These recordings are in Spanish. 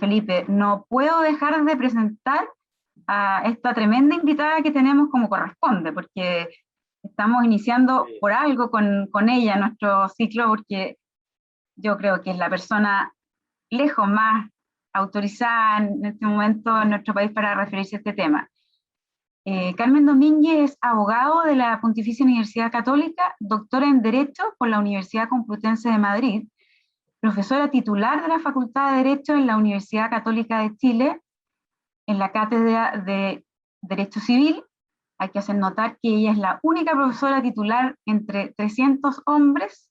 Felipe, no puedo dejar de presentar a esta tremenda invitada que tenemos como corresponde, porque estamos iniciando por algo con ella nuestro ciclo, porque yo creo que es la persona lejos más autorizada en este momento en nuestro país para referirse a este tema. Carmen Domínguez es abogado de la Pontificia Universidad Católica, doctora en Derecho por la Universidad Complutense de Madrid, profesora titular de la Facultad de Derecho en la Universidad Católica de Chile, en la Cátedra de Derecho Civil. Hay que hacer notar que ella es la única profesora titular entre 300 hombres,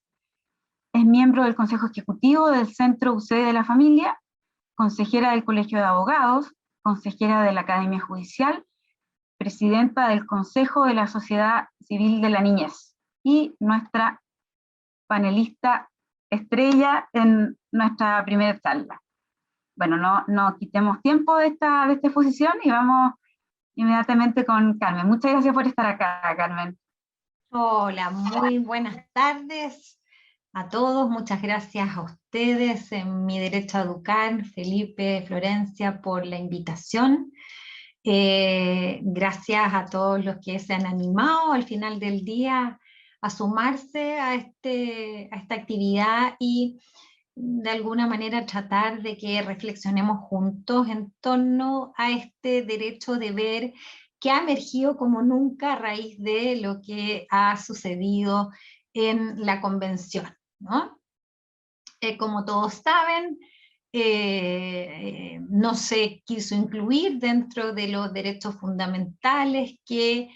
es miembro del Consejo Ejecutivo del Centro UC de la Familia, consejera del Colegio de Abogados, consejera de la Academia Judicial, presidenta del Consejo de la Sociedad Civil de la Niñez, y nuestra panelista estrella en nuestra primera charla. Bueno, no quitemos tiempo de esta exposición y vamos inmediatamente con Carmen. Muchas gracias por estar acá, Carmen. Hola, muy buenas tardes a todos. Muchas gracias a ustedes en Mi Derecho a Educar, Felipe, Florencia, por la invitación. Gracias a todos los que se han animado al final del día a sumarse a esta actividad y de alguna manera tratar de que reflexionemos juntos en torno a este derecho-deber que ha emergido como nunca a raíz de lo que ha sucedido en la Convención, ¿no? Como todos saben, no se quiso incluir dentro de los derechos fundamentales que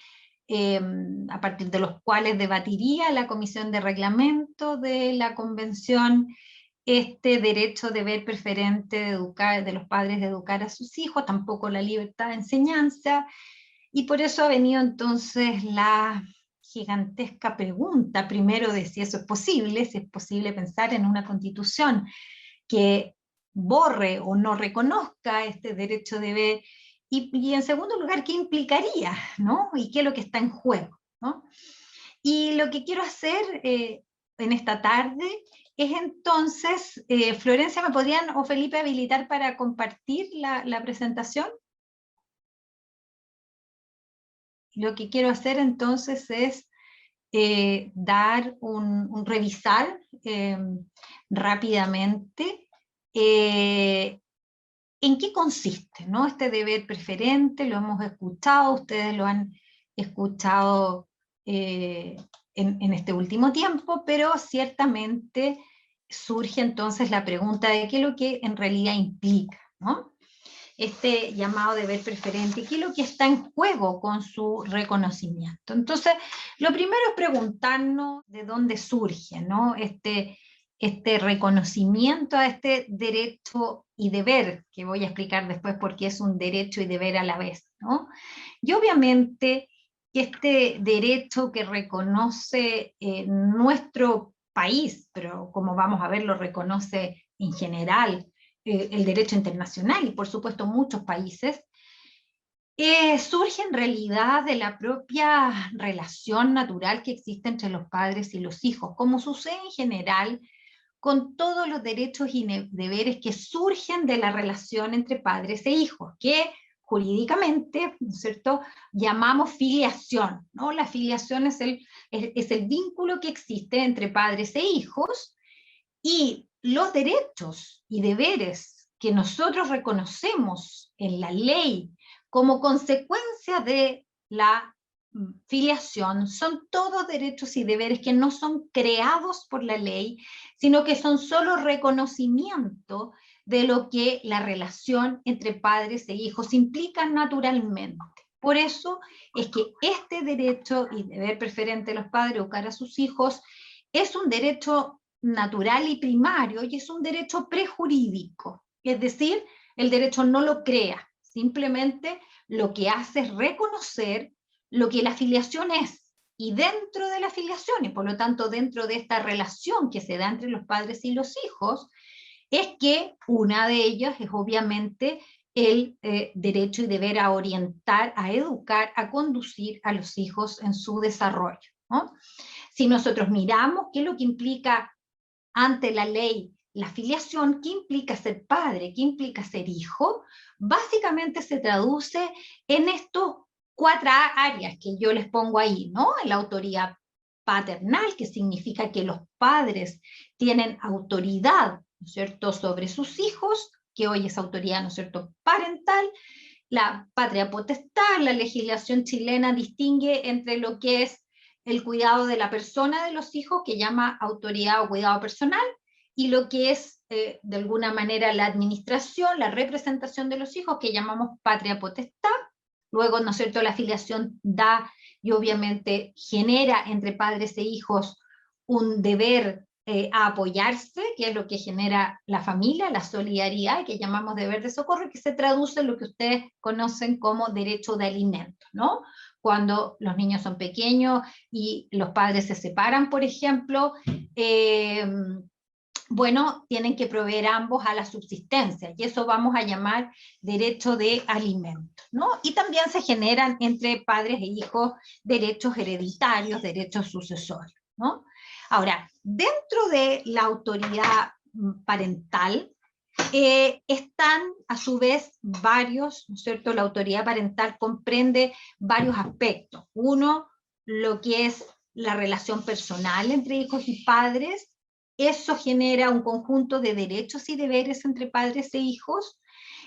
a partir de los cuales debatiría la Comisión de Reglamento de la Convención este derecho deber preferente de educar, de los padres de educar a sus hijos, tampoco la libertad de enseñanza, y por eso ha venido entonces la gigantesca pregunta, primero de si eso es posible, si es posible pensar en una constitución que borre o no reconozca este derecho deber, y en segundo lugar, ¿qué implicaría? ¿No? ¿Y qué es lo que está en juego? ¿No? Y lo que quiero hacer en esta tarde es entonces, Florencia, ¿me podrían o Felipe habilitar para compartir la presentación? Lo que quiero hacer entonces es dar revisar rápidamente en qué consiste, ¿no? Este deber preferente, lo hemos escuchado, ustedes lo han escuchado en este último tiempo, pero ciertamente surge entonces la pregunta de qué es lo que en realidad implica, ¿no? Este llamado deber preferente, qué es lo que está en juego con su reconocimiento. Entonces, lo primero es preguntarnos de dónde surge, ¿no? Este reconocimiento a este derecho y deber, que voy a explicar después por qué es un derecho y deber a la vez, ¿no? Y obviamente que este derecho que reconoce nuestro país, pero como vamos a ver lo reconoce en general el derecho internacional y por supuesto muchos países, surge en realidad de la propia relación natural que existe entre los padres y los hijos, como sucede en general con todos los derechos y deberes que surgen de la relación entre padres e hijos, que jurídicamente, ¿no es cierto?, llamamos filiación, ¿no? La filiación es el vínculo que existe entre padres e hijos, y los derechos y deberes que nosotros reconocemos en la ley como consecuencia de la filiación son todos derechos y deberes que no son creados por la ley, sino que son solo reconocimiento de lo que la relación entre padres e hijos implica naturalmente. Por eso es que este derecho y deber preferente de los padres educar a sus hijos es un derecho natural y primario y es un derecho prejurídico, es decir, el derecho no lo crea, simplemente lo que hace es reconocer lo que la filiación es, y dentro de la filiación, y por lo tanto dentro de esta relación que se da entre los padres y los hijos, es que una de ellas es obviamente el derecho y deber a orientar, a educar, a conducir a los hijos en su desarrollo, ¿no? Si nosotros miramos qué es lo que implica ante la ley la filiación, ¿qué implica ser padre? ¿Qué implica ser hijo? Básicamente se traduce en estos 4 áreas que yo les pongo ahí, ¿no? En la autoridad paternal, que significa que los padres tienen autoridad, ¿no es cierto?, sobre sus hijos, que hoy es autoridad, ¿no es cierto?, parental. La patria potestad, la legislación chilena distingue entre lo que es el cuidado de la persona de los hijos, que llama autoridad o cuidado personal, y lo que es, de alguna manera, la administración, la representación de los hijos, que llamamos patria potestad. Luego, ¿no es cierto?, la filiación da y obviamente genera entre padres e hijos un deber a apoyarse, que es lo que genera la familia, la solidaridad, que llamamos deber de socorro, que se traduce en lo que ustedes conocen como derecho de alimento, ¿no? Cuando los niños son pequeños y los padres se separan, por ejemplo, bueno, tienen que proveer ambos a la subsistencia, y eso vamos a llamar derecho de alimento, ¿no? Y también se generan entre padres e hijos derechos hereditarios, derechos sucesorios, ¿no? Ahora, dentro de la autoridad parental, están a su vez varios, ¿no es cierto? La autoridad parental comprende varios aspectos. Uno, lo que es la relación personal entre hijos y padres. Eso genera un conjunto de derechos y deberes entre padres e hijos,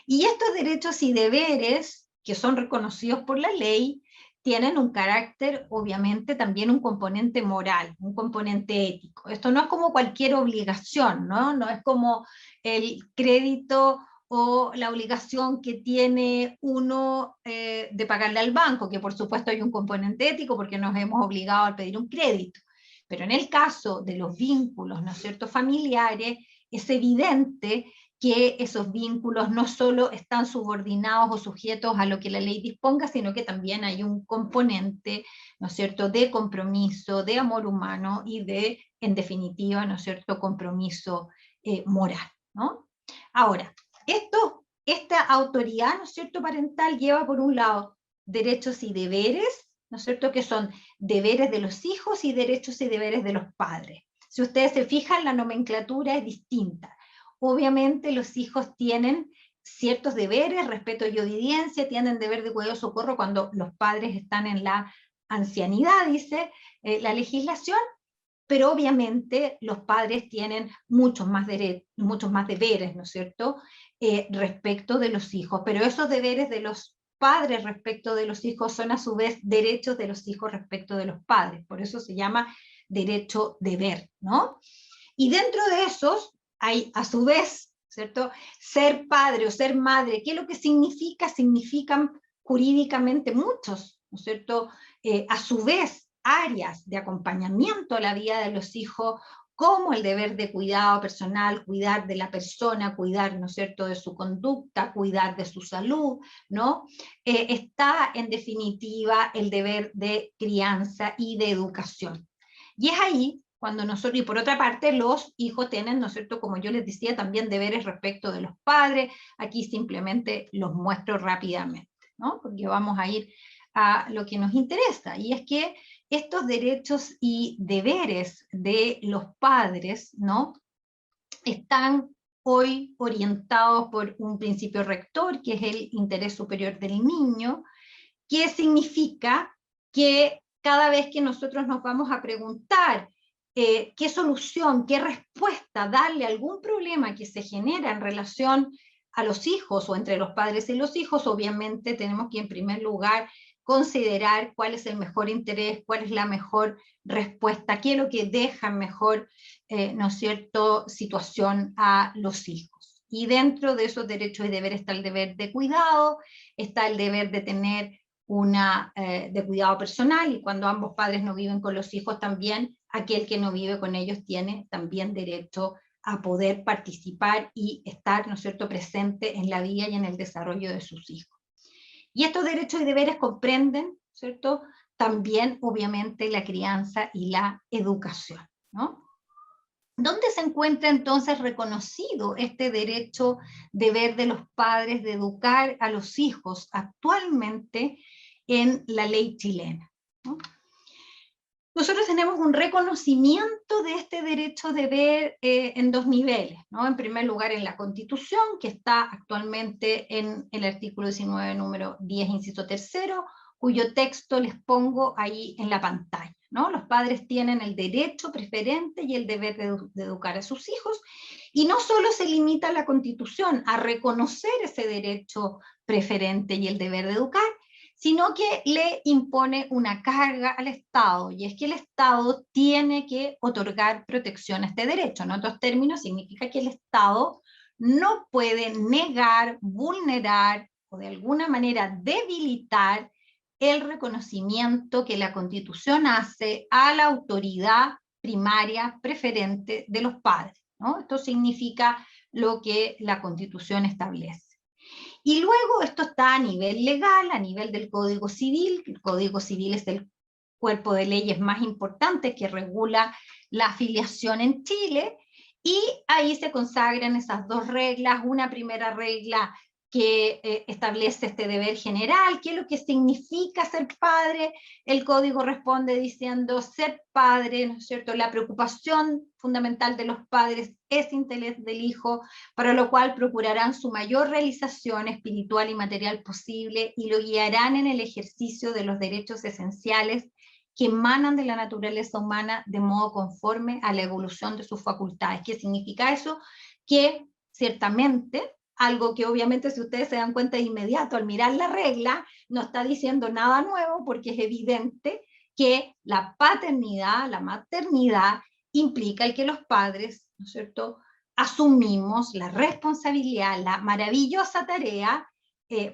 y estos derechos y deberes, que son reconocidos por la ley, tienen un carácter, obviamente, también un componente moral, un componente ético. Esto no es como cualquier obligación, ¿no? No es como el crédito o la obligación que tiene uno de pagarle al banco, que por supuesto hay un componente ético porque nos hemos obligado a pedir un crédito. Pero en el caso de los vínculos, ¿no es cierto?, familiares, es evidente que esos vínculos no solo están subordinados o sujetos a lo que la ley disponga, sino que también hay un componente, ¿no es cierto?, de compromiso, de amor humano y de, en definitiva, ¿no es cierto?, compromiso moral, ¿no? Ahora, esta autoridad, ¿no es cierto?, parental lleva por un lado derechos y deberes, ¿no es cierto?, que son deberes de los hijos y derechos y deberes de los padres. Si ustedes se fijan, la nomenclatura es distinta. Obviamente los hijos tienen ciertos deberes, respeto y obediencia, tienen deber de cuidado y socorro cuando los padres están en la ancianidad, dice la legislación, pero obviamente los padres tienen muchos más deberes, ¿no es cierto?, respecto de los hijos, pero esos deberes de los padres respecto de los hijos son a su vez derechos de los hijos respecto de los padres, por eso se llama derecho-deber, ¿no? Y dentro de esos hay a su vez, ¿cierto?, ser padre o ser madre. ¿Qué es lo que significa? Significan jurídicamente muchos, ¿no es cierto?, a su vez áreas de acompañamiento a la vida de los hijos, como el deber de cuidado personal, cuidar de la persona, cuidar, ¿no es cierto?, de su conducta, cuidar de su salud, ¿no? Está en definitiva el deber de crianza y de educación. Y es ahí cuando nosotros, y por otra parte, los hijos tienen, ¿no es cierto?, como yo les decía, también deberes respecto de los padres. Aquí simplemente los muestro rápidamente, ¿no?, porque vamos a ir a lo que nos interesa, y es que estos derechos y deberes de los padres, ¿no?, están hoy orientados por un principio rector, que es el interés superior del niño, que significa que cada vez que nosotros nos vamos a preguntar qué solución, qué respuesta darle a algún problema que se genera en relación a los hijos o entre los padres y los hijos, obviamente tenemos que en primer lugar considerar cuál es el mejor interés, cuál es la mejor respuesta, qué es lo que deja mejor, ¿no es cierto?, situación a los hijos. Y dentro de esos derechos y deberes está el deber de cuidado, está el deber de tener de cuidado personal, y cuando ambos padres no viven con los hijos, también aquel que no vive con ellos tiene también derecho a poder participar y estar, ¿no es cierto?, presente en la vida y en el desarrollo de sus hijos. Y estos derechos y deberes comprenden, ¿cierto?, también obviamente la crianza y la educación, ¿no? ¿Dónde se encuentra entonces reconocido este derecho, deber de los padres de educar a los hijos actualmente en la ley chilena, ¿no? Nosotros tenemos un reconocimiento de este derecho-deber en dos niveles, ¿no? En primer lugar, en la Constitución, que está actualmente en el artículo 19, número 10, inciso tercero, cuyo texto les pongo ahí en la pantalla, ¿no? Los padres tienen el derecho preferente y el deber de educar a sus hijos, y no solo se limita la Constitución a reconocer ese derecho preferente y el deber de educar, sino que le impone una carga al Estado, y es que el Estado tiene que otorgar protección a este derecho. En otros términos, significa que el Estado no puede negar, vulnerar o de alguna manera debilitar el reconocimiento que la Constitución hace a la autoridad primaria preferente de los padres, ¿no? Esto significa lo que la Constitución establece. Y luego esto está a nivel legal, a nivel del Código Civil. El Código Civil es el cuerpo de leyes más importante que regula la afiliación en Chile, y ahí se consagran esas dos reglas. Una primera regla que establece este deber general, qué es lo que significa ser padre. El código responde diciendo: ser padre, ¿no es cierto?, la preocupación fundamental de los padres es interés del hijo, para lo cual procurarán su mayor realización espiritual y material posible, y lo guiarán en el ejercicio de los derechos esenciales que emanan de la naturaleza humana de modo conforme a la evolución de sus facultades. ¿Qué significa eso? Que ciertamente, algo que obviamente, si ustedes se dan cuenta de inmediato al mirar la regla, no está diciendo nada nuevo, porque es evidente que la paternidad, la maternidad, implica el que los padres, ¿no es cierto?, asumimos la responsabilidad, la maravillosa tarea,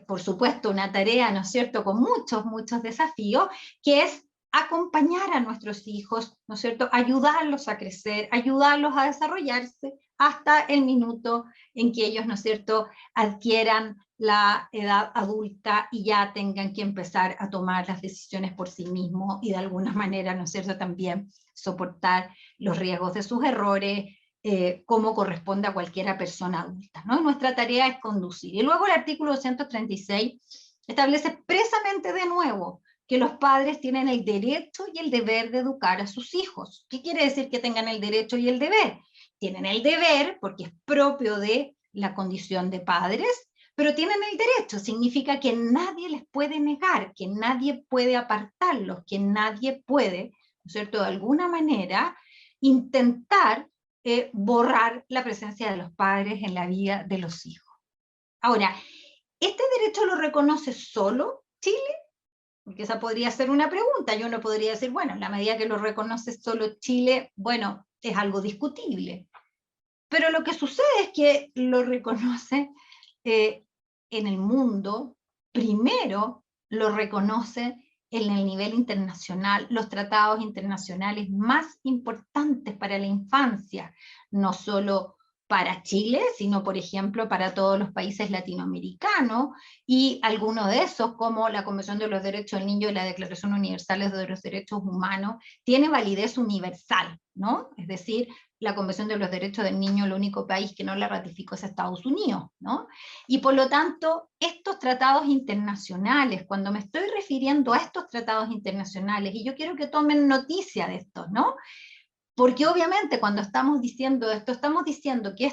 por supuesto una tarea, ¿no es cierto?, con muchos desafíos, que es acompañar a nuestros hijos, ¿no es cierto?, ayudarlos a crecer, ayudarlos a desarrollarse hasta el minuto en que ellos, ¿no es cierto?, adquieran la edad adulta y ya tengan que empezar a tomar las decisiones por sí mismos, y de alguna manera, ¿no es cierto?, también soportar los riesgos de sus errores, como corresponde a cualquier persona adulta, ¿no? Y nuestra tarea es conducir. Y luego el artículo 236 establece expresamente de nuevo que los padres tienen el derecho y el deber de educar a sus hijos. ¿Qué quiere decir que tengan el derecho y el deber? Tienen el deber porque es propio de la condición de padres, pero tienen el derecho. Significa que nadie les puede negar, que nadie puede apartarlos, que nadie puede, ¿no es cierto?, de alguna manera intentar borrar la presencia de los padres en la vida de los hijos. Ahora, ¿este derecho lo reconoce solo Chile? Porque esa podría ser una pregunta, y uno podría decir, bueno, en la medida que lo reconoce solo Chile, bueno, es algo discutible. Pero lo que sucede es que lo reconoce en el mundo. Primero lo reconoce en el nivel internacional, los tratados internacionales más importantes para la infancia, no solo para Chile, sino, por ejemplo, para todos los países latinoamericanos, y algunos de esos, como la Convención de los Derechos del Niño y la Declaración Universal de los Derechos Humanos, tiene validez universal, ¿no? Es decir, la Convención de los Derechos del Niño, el único país que no la ratificó es Estados Unidos, ¿no? Y por lo tanto, estos tratados internacionales, cuando me estoy refiriendo a estos tratados internacionales, y yo quiero que tomen noticia de esto, ¿no? Porque obviamente cuando estamos diciendo esto, estamos diciendo que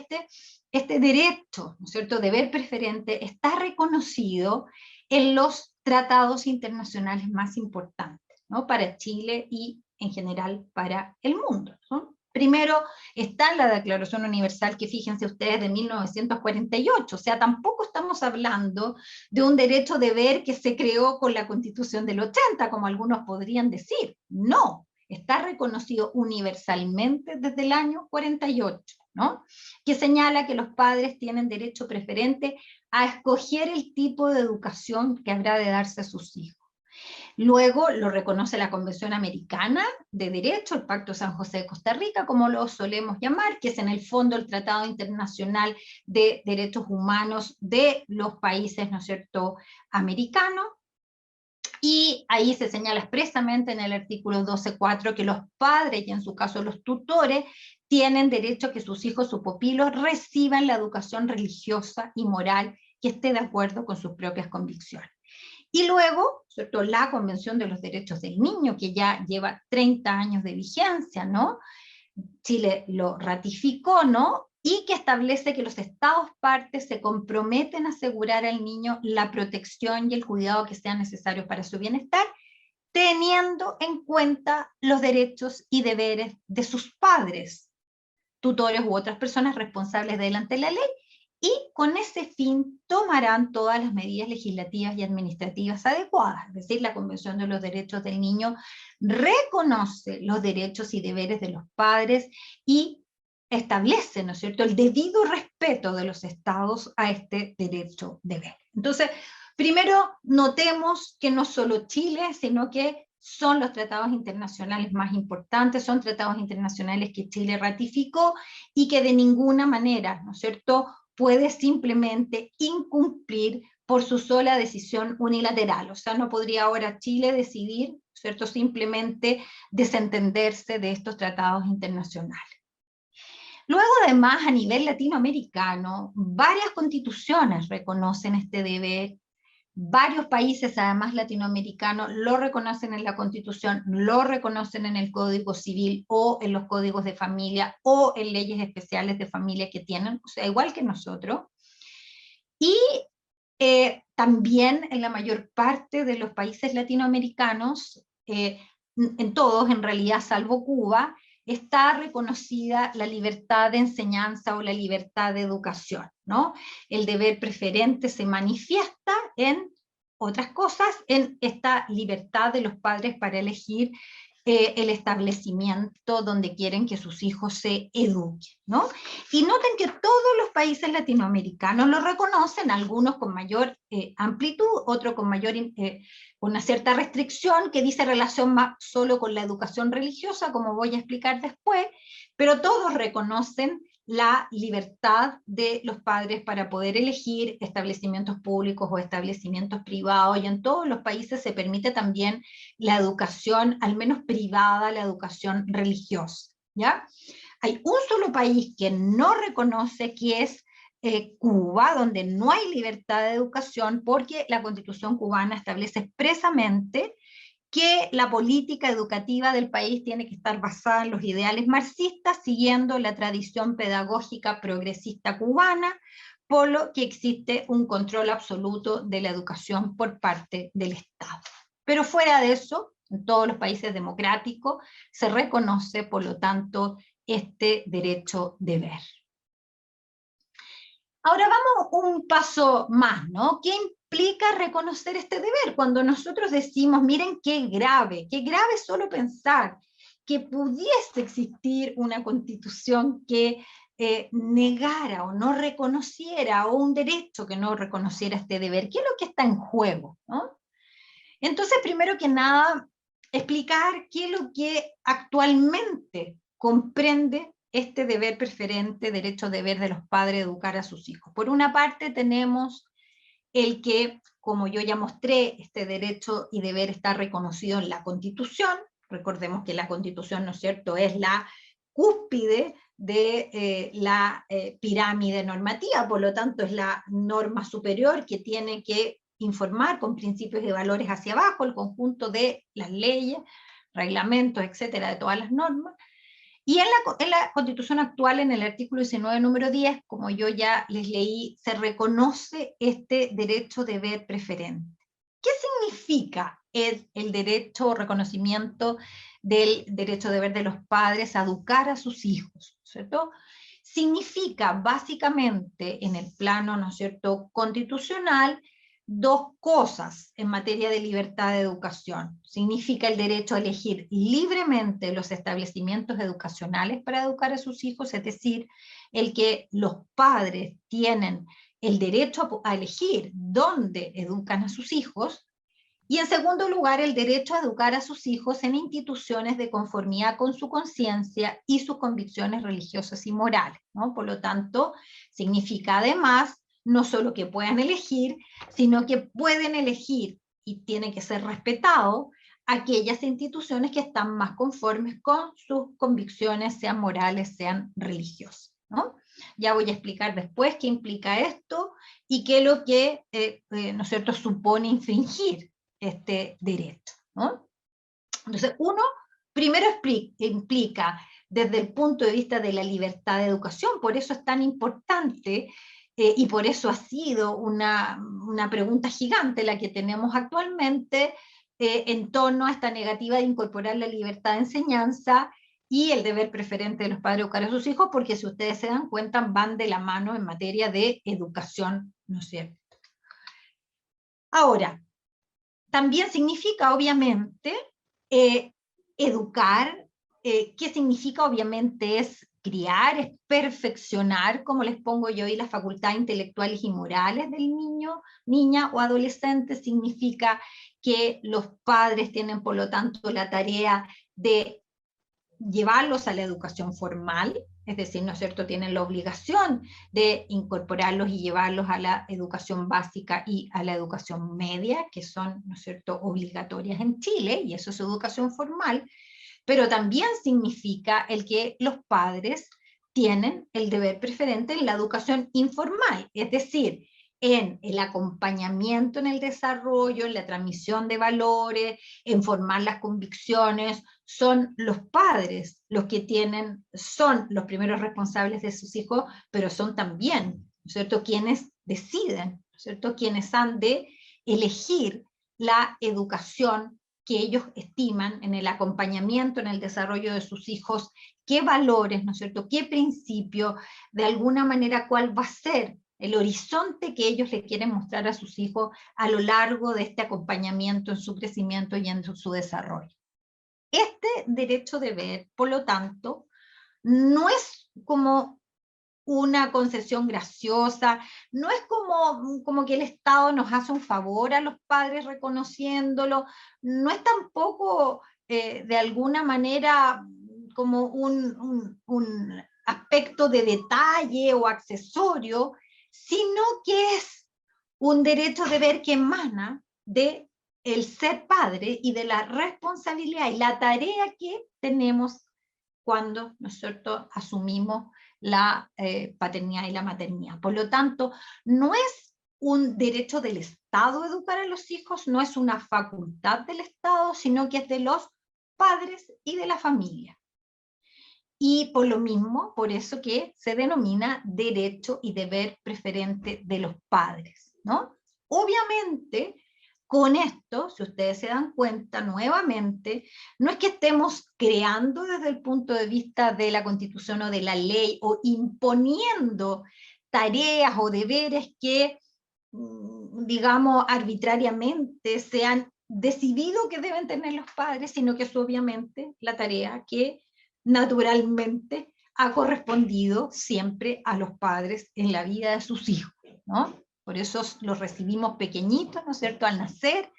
este derecho, ¿no es cierto?, deber preferente, está reconocido en los tratados internacionales más importantes, ¿no?, para Chile y en general para el mundo, ¿no? Primero está la Declaración Universal, que fíjense ustedes, de 1948, o sea, tampoco estamos hablando de un derecho-deber que se creó con la Constitución del 80, como algunos podrían decir. No, está reconocido universalmente desde el año 48, ¿no?, que señala que los padres tienen derecho preferente a escoger el tipo de educación que habrá de darse a sus hijos. Luego lo reconoce la Convención Americana de Derecho, el Pacto San José de Costa Rica, como lo solemos llamar, que es en el fondo el Tratado Internacional de Derechos Humanos de los países, ¿no es cierto?, americanos. Y ahí se señala expresamente en el artículo 12.4 que los padres, y en su caso los tutores, tienen derecho a que sus hijos o pupilos reciban la educación religiosa y moral que esté de acuerdo con sus propias convicciones. Y luego, ¿cierto?, la Convención de los Derechos del Niño, que ya lleva 30 años de vigencia, ¿no? Chile lo ratificó, ¿no? Y que establece que los Estados partes se comprometen a asegurar al niño la protección y el cuidado que sean necesarios para su bienestar, teniendo en cuenta los derechos y deberes de sus padres, tutores u otras personas responsables delante de la ley, y con ese fin tomarán todas las medidas legislativas y administrativas adecuadas. Es decir, la Convención de los Derechos del Niño reconoce los derechos y deberes de los padres y establece, ¿no es cierto?, el debido respeto de los estados a este derecho deber. Entonces, primero notemos que no solo Chile, sino que son los tratados internacionales más importantes, son tratados internacionales que Chile ratificó y que de ninguna manera, ¿no es cierto?, puede simplemente incumplir por su sola decisión unilateral. O sea, no podría ahora Chile decidir, ¿cierto?, simplemente desentenderse de estos tratados internacionales. Luego, además, a nivel latinoamericano, varias constituciones reconocen este deber. Varios países, además latinoamericanos, lo reconocen en la Constitución, lo reconocen en el Código Civil o en los códigos de familia o en leyes especiales de familia que tienen, o sea, igual que nosotros. Y también en la mayor parte de los países latinoamericanos, en todos en realidad, salvo Cuba, está reconocida la libertad de enseñanza o la libertad de educación, ¿no? El deber preferente se manifiesta en otras cosas, en esta libertad de los padres para elegir el establecimiento donde quieren que sus hijos se eduquen, ¿no? Y noten que todos los países latinoamericanos lo reconocen, algunos con mayor amplitud, otros con mayor, una cierta restricción que dice relación más solo con la educación religiosa, como voy a explicar después, pero todos reconocen la libertad de los padres para poder elegir establecimientos públicos o establecimientos privados, y en todos los países se permite también la educación, al menos privada, la educación religiosa, ¿ya? Hay un solo país que no reconoce, que es Cuba, donde no hay libertad de educación, porque la Constitución cubana establece expresamente que la política educativa del país tiene que estar basada en los ideales marxistas, siguiendo la tradición pedagógica progresista cubana, por lo que existe un control absoluto de la educación por parte del Estado. Pero fuera de eso, en todos los países democráticos se reconoce, por lo tanto, este derecho deber. Ahora vamos un paso más, ¿no? ¿Qué implica reconocer este deber? Cuando nosotros decimos, miren qué grave es solo pensar que pudiese existir una constitución que negara o no reconociera, o un derecho que no reconociera este deber. ¿Qué es lo que está en juego, ¿no? Entonces, primero que nada, explicar qué es lo que actualmente comprende este deber preferente, derecho-deber de los padres de educar a sus hijos. Por una parte tenemos el que, como yo ya mostré, este derecho y deber está reconocido en la Constitución. Recordemos que la Constitución, ¿no es cierto?, es la cúspide de la pirámide normativa, por lo tanto es la norma superior que tiene que informar con principios y valores hacia abajo el conjunto de las leyes, reglamentos, etcétera, de todas las normas. Y en la Constitución actual, en el artículo 19, número 10, como yo ya les leí, se reconoce este derecho-deber preferente. ¿Qué significa el derecho o reconocimiento del derecho-deber de los padres a educar a sus hijos, ¿cierto? Significa básicamente, en el plano, ¿no es cierto?, constitucional, dos cosas en materia de libertad de educación. Significa el derecho a elegir libremente los establecimientos educacionales para educar a sus hijos, es decir, el que los padres tienen el derecho a elegir dónde educan a sus hijos, y en segundo lugar, el derecho a educar a sus hijos en instituciones de conformidad con su conciencia y sus convicciones religiosas y morales, ¿no? Por lo tanto, significa además no solo que puedan elegir, sino que pueden elegir, y tiene que ser respetado, aquellas instituciones que están más conformes con sus convicciones, sean morales, sean religiosas, ¿no? Ya voy a explicar después qué implica esto y qué es lo que, ¿no es cierto?, supone infringir este derecho, ¿no? Entonces, uno primero implica desde el punto de vista de la libertad de educación, por eso es tan importante y por eso ha sido una pregunta gigante la que tenemos actualmente en torno a esta negativa de incorporar la libertad de enseñanza y el deber preferente de los padres educar a sus hijos, porque si ustedes se dan cuenta, van de la mano en materia de educación, ¿no es cierto? Ahora, también significa, obviamente, educar, ¿qué significa? Obviamente es criar, es perfeccionar, como les pongo yo, y las facultades intelectuales y morales del niño, niña o adolescente. Significa que los padres tienen, por lo tanto, la tarea de llevarlos a la educación formal, es decir, ¿no es cierto?, tienen la obligación de incorporarlos y llevarlos a la educación básica y a la educación media, que son, ¿no es cierto?, obligatorias en Chile, y eso es educación formal, pero también significa el que los padres tienen el deber preferente en la educación informal, es decir, en el acompañamiento en el desarrollo, en la transmisión de valores, en formar las convicciones. Son los padres los que son los primeros responsables de sus hijos, pero son también, ¿no es cierto?, quienes deciden, ¿no es cierto?, quienes han de elegir la educación que ellos estiman en el acompañamiento, en el desarrollo de sus hijos, qué valores, ¿no es cierto?, qué principio, de alguna manera cuál va a ser el horizonte que ellos le quieren mostrar a sus hijos a lo largo de este acompañamiento en su crecimiento y en su desarrollo. Este derecho-deber, por lo tanto, no es como una concesión graciosa, no es como que el Estado nos hace un favor a los padres reconociéndolo, no es tampoco de alguna manera como un aspecto de detalle o accesorio, sino que es un derecho-deber que emana de el ser padre y de la responsabilidad y la tarea que tenemos cuando nosotros asumimos la paternidad y la maternidad. Por lo tanto, no es un derecho del Estado educar a los hijos, no es una facultad del Estado, sino que es de los padres y de la familia. Y por lo mismo, por eso que se denomina derecho y deber preferente de los padres, ¿no? Obviamente, con esto, si ustedes se dan cuenta nuevamente, no es que estemos creando desde el punto de vista de la Constitución o de la ley o imponiendo tareas o deberes que, digamos, arbitrariamente se han decidido que deben tener los padres, sino que es obviamente la tarea que naturalmente ha correspondido siempre a los padres en la vida de sus hijos, ¿no? Por eso los recibimos pequeñitos, ¿no es cierto?, al nacer,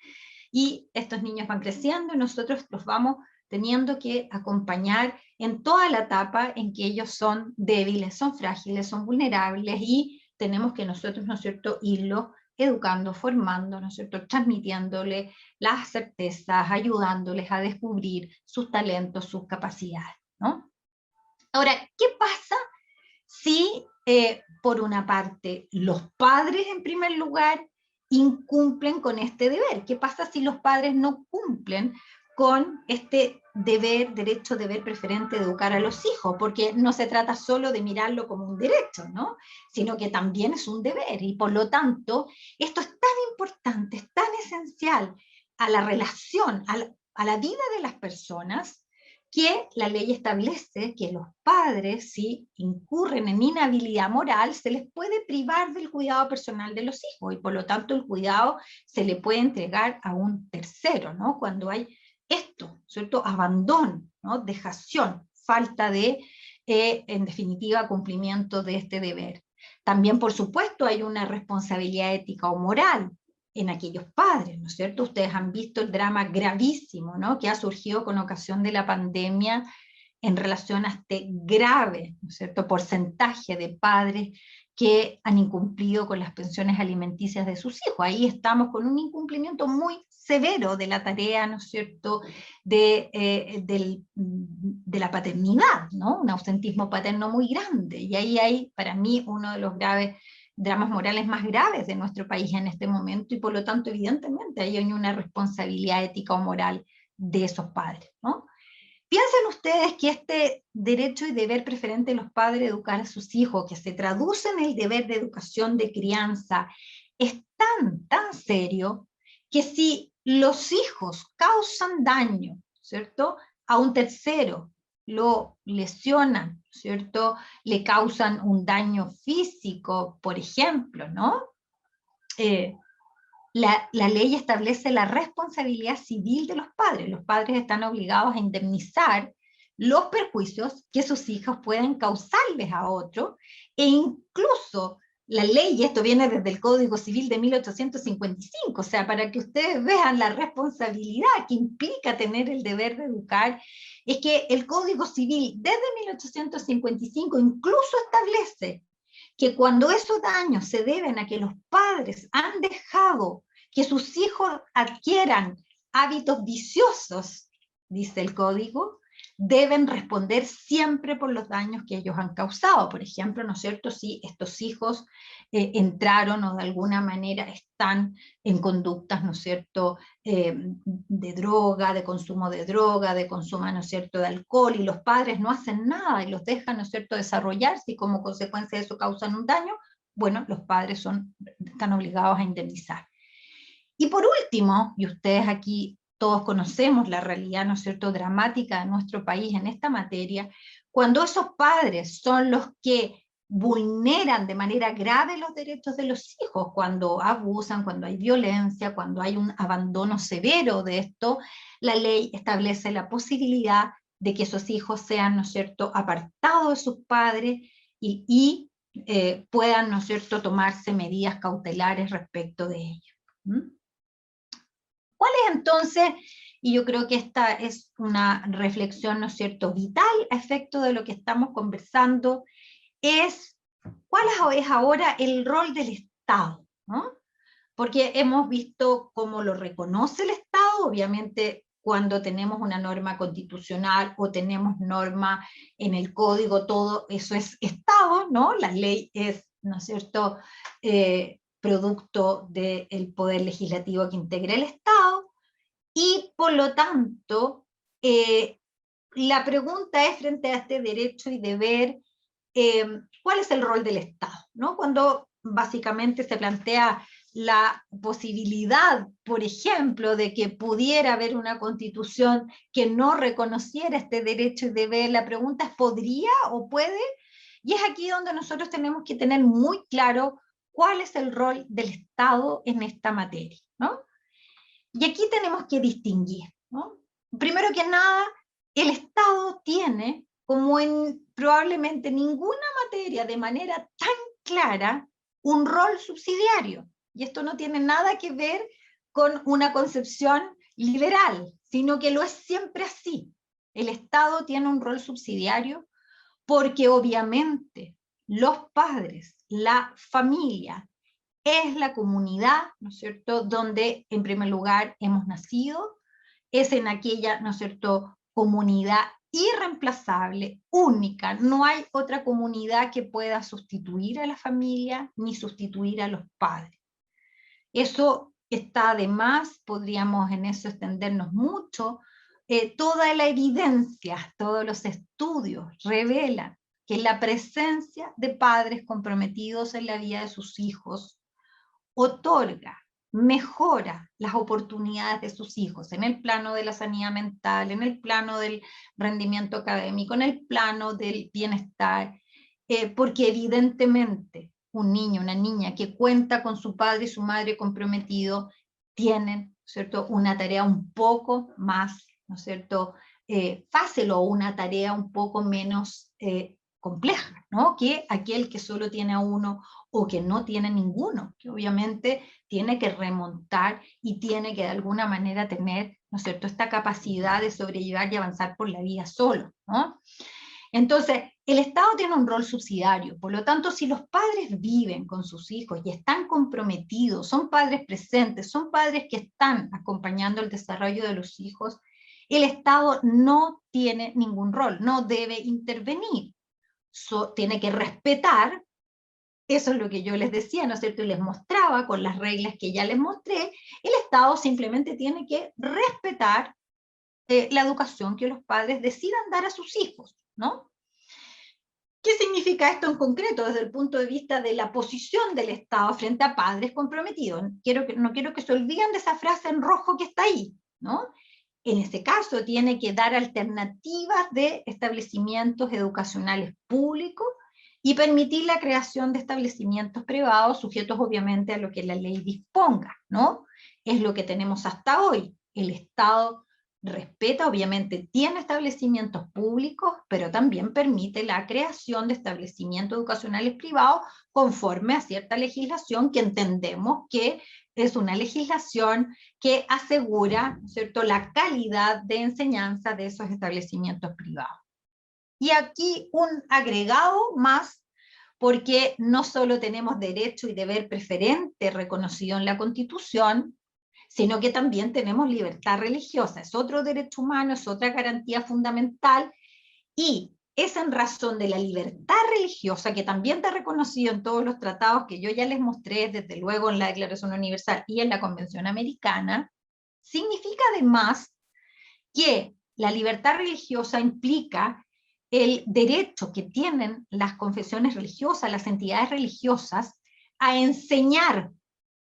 y estos niños van creciendo y nosotros los vamos teniendo que acompañar en toda la etapa en que ellos son débiles, son frágiles, son vulnerables, y tenemos que nosotros, ¿no es cierto?, irlos educando, formando, ¿no es cierto?, transmitiéndole las certezas, ayudándoles a descubrir sus talentos, sus capacidades, ¿no? Ahora, ¿qué pasa si, por una parte, los padres en primer lugar incumplen con este deber? ¿Qué pasa si los padres no cumplen con este deber, derecho, deber preferente de educar a los hijos? Porque no se trata solo de mirarlo como un derecho, ¿no?, sino que también es un deber, y por lo tanto, esto es tan importante, es tan esencial a la relación, a la vida de las personas, que la ley establece que los padres, si incurren en inhabilidad moral, se les puede privar del cuidado personal de los hijos, y por lo tanto el cuidado se le puede entregar a un tercero, ¿no?, cuando hay esto, ¿cierto?, abandono, ¿no?, dejación, falta de, en definitiva, cumplimiento de este deber. También, por supuesto, hay una responsabilidad ética o moral en aquellos padres, ¿no es cierto? Ustedes han visto el drama gravísimo, ¿no?, que ha surgido con ocasión de la pandemia en relación a este grave, ¿no es cierto?, porcentaje de padres que han incumplido con las pensiones alimenticias de sus hijos. Ahí estamos con un incumplimiento muy severo de la tarea, ¿no es cierto?, de la paternidad, ¿no? Un ausentismo paterno muy grande, y ahí hay, para mí, uno de los graves dramas morales más graves de nuestro país en este momento, y por lo tanto, evidentemente, ahí hay una responsabilidad ética o moral de esos padres, ¿no? Piensen ustedes que este derecho y deber preferente de los padres de educar a sus hijos, que se traduce en el deber de educación, de crianza, es tan serio, que si los hijos causan daño, ¿cierto?, a un tercero, lo lesionan, ¿cierto?, le causan un daño físico, por ejemplo, ¿no? La ley establece la responsabilidad civil de los padres. Los padres están obligados a indemnizar los perjuicios que sus hijos pueden causarles a otros, e incluso la ley, y esto viene desde el Código Civil de 1855, o sea, para que ustedes vean la responsabilidad que implica tener el deber de educar, es que el Código Civil desde 1855 incluso establece que cuando esos daños se deben a que los padres han dejado que sus hijos adquieran hábitos viciosos, dice el código, deben responder siempre por los daños que ellos han causado. Por ejemplo, ¿no es cierto?, si estos hijos entraron o de alguna manera están en conductas, ¿no es cierto?, de droga, de consumo, ¿no es cierto?, de alcohol, y los padres no hacen nada y los dejan, ¿no es cierto?, desarrollarse, y como consecuencia de eso causan un daño, bueno, los padres están obligados a indemnizar. Y por último, y ustedes aquí todos conocemos la realidad, ¿no es cierto?, dramática de nuestro país en esta materia, cuando esos padres son los que vulneran de manera grave los derechos de los hijos, cuando abusan, cuando hay violencia, cuando hay un abandono severo de esto, la ley establece la posibilidad de que esos hijos sean, ¿no es cierto?, apartados de sus padres y puedan, ¿no es cierto?, tomarse medidas cautelares respecto de ellos. ¿Cuál es entonces, y yo creo que esta es una reflexión, ¿no es cierto?, vital a efecto de lo que estamos conversando, es cuál es ahora el rol del Estado, ¿no? Porque hemos visto cómo lo reconoce el Estado, obviamente cuando tenemos una norma constitucional o tenemos norma en el código, todo eso es Estado, ¿no? La ley es, ¿no es cierto?, producto del poder legislativo que integra el Estado, y por lo tanto, la pregunta es, frente a este derecho y deber, ¿cuál es el rol del Estado? ¿No? Cuando básicamente se plantea la posibilidad, por ejemplo, de que pudiera haber una constitución que no reconociera este derecho y deber, la pregunta es, ¿podría o puede? Y es aquí donde nosotros tenemos que tener muy claro cuál es el rol del Estado en esta materia, ¿no? Y aquí tenemos que distinguir, ¿no? Primero que nada, el Estado tiene, como en probablemente ninguna materia de manera tan clara, un rol subsidiario. Y esto no tiene nada que ver con una concepción liberal, sino que lo es siempre así. El Estado tiene un rol subsidiario porque obviamente los padres, la familia, es la comunidad, ¿no es cierto?, donde en primer lugar hemos nacido, es en aquella, ¿no es cierto?, comunidad irreemplazable, única, no hay otra comunidad que pueda sustituir a la familia ni sustituir a los padres. Eso está además, podríamos en eso extendernos mucho, toda la evidencia, todos los estudios revelan que la presencia de padres comprometidos en la vida de sus hijos otorga, mejora las oportunidades de sus hijos en el plano de la sanidad mental, en el plano del rendimiento académico, en el plano del bienestar, porque evidentemente un niño, una niña que cuenta con su padre y su madre comprometidos, tienen, ¿cierto?, una tarea un poco más, ¿no es cierto?, fácil, o una tarea un poco menos compleja, ¿no?, que aquel que solo tiene a uno o que no tiene ninguno, que obviamente tiene que remontar y tiene que de alguna manera tener, ¿no es cierto?, esta capacidad de sobrellevar y avanzar por la vida solo, ¿no? Entonces, el Estado tiene un rol subsidiario, por lo tanto, si los padres viven con sus hijos y están comprometidos, son padres presentes, son padres que están acompañando el desarrollo de los hijos, el Estado no tiene ningún rol, no debe intervenir, tiene que respetar. Eso es lo que yo les decía, ¿no es cierto? Y les mostraba con las reglas que ya les mostré. El Estado simplemente tiene que respetar la educación que los padres decidan dar a sus hijos, ¿no? ¿Qué significa esto en concreto desde el punto de vista de la posición del Estado frente a padres comprometidos? No quiero que se olviden de esa frase en rojo que está ahí, ¿no? En este caso tiene que dar alternativas de establecimientos educacionales públicos y permitir la creación de establecimientos privados sujetos obviamente a lo que la ley disponga, ¿no? Es lo que tenemos hasta hoy. El Estado respeta, obviamente tiene establecimientos públicos, pero también permite la creación de establecimientos educacionales privados conforme a cierta legislación que entendemos que es una legislación que asegura, ¿cierto?, la calidad de enseñanza de esos establecimientos privados. Y aquí un agregado más, porque no solo tenemos derecho y deber preferente reconocido en la Constitución, sino que también tenemos libertad religiosa, es otro derecho humano, es otra garantía fundamental, y es en razón de la libertad religiosa, que también está reconocido en todos los tratados que yo ya les mostré, desde luego en la Declaración Universal y en la Convención Americana, significa además que la libertad religiosa implica el derecho que tienen las confesiones religiosas, las entidades religiosas, a enseñar,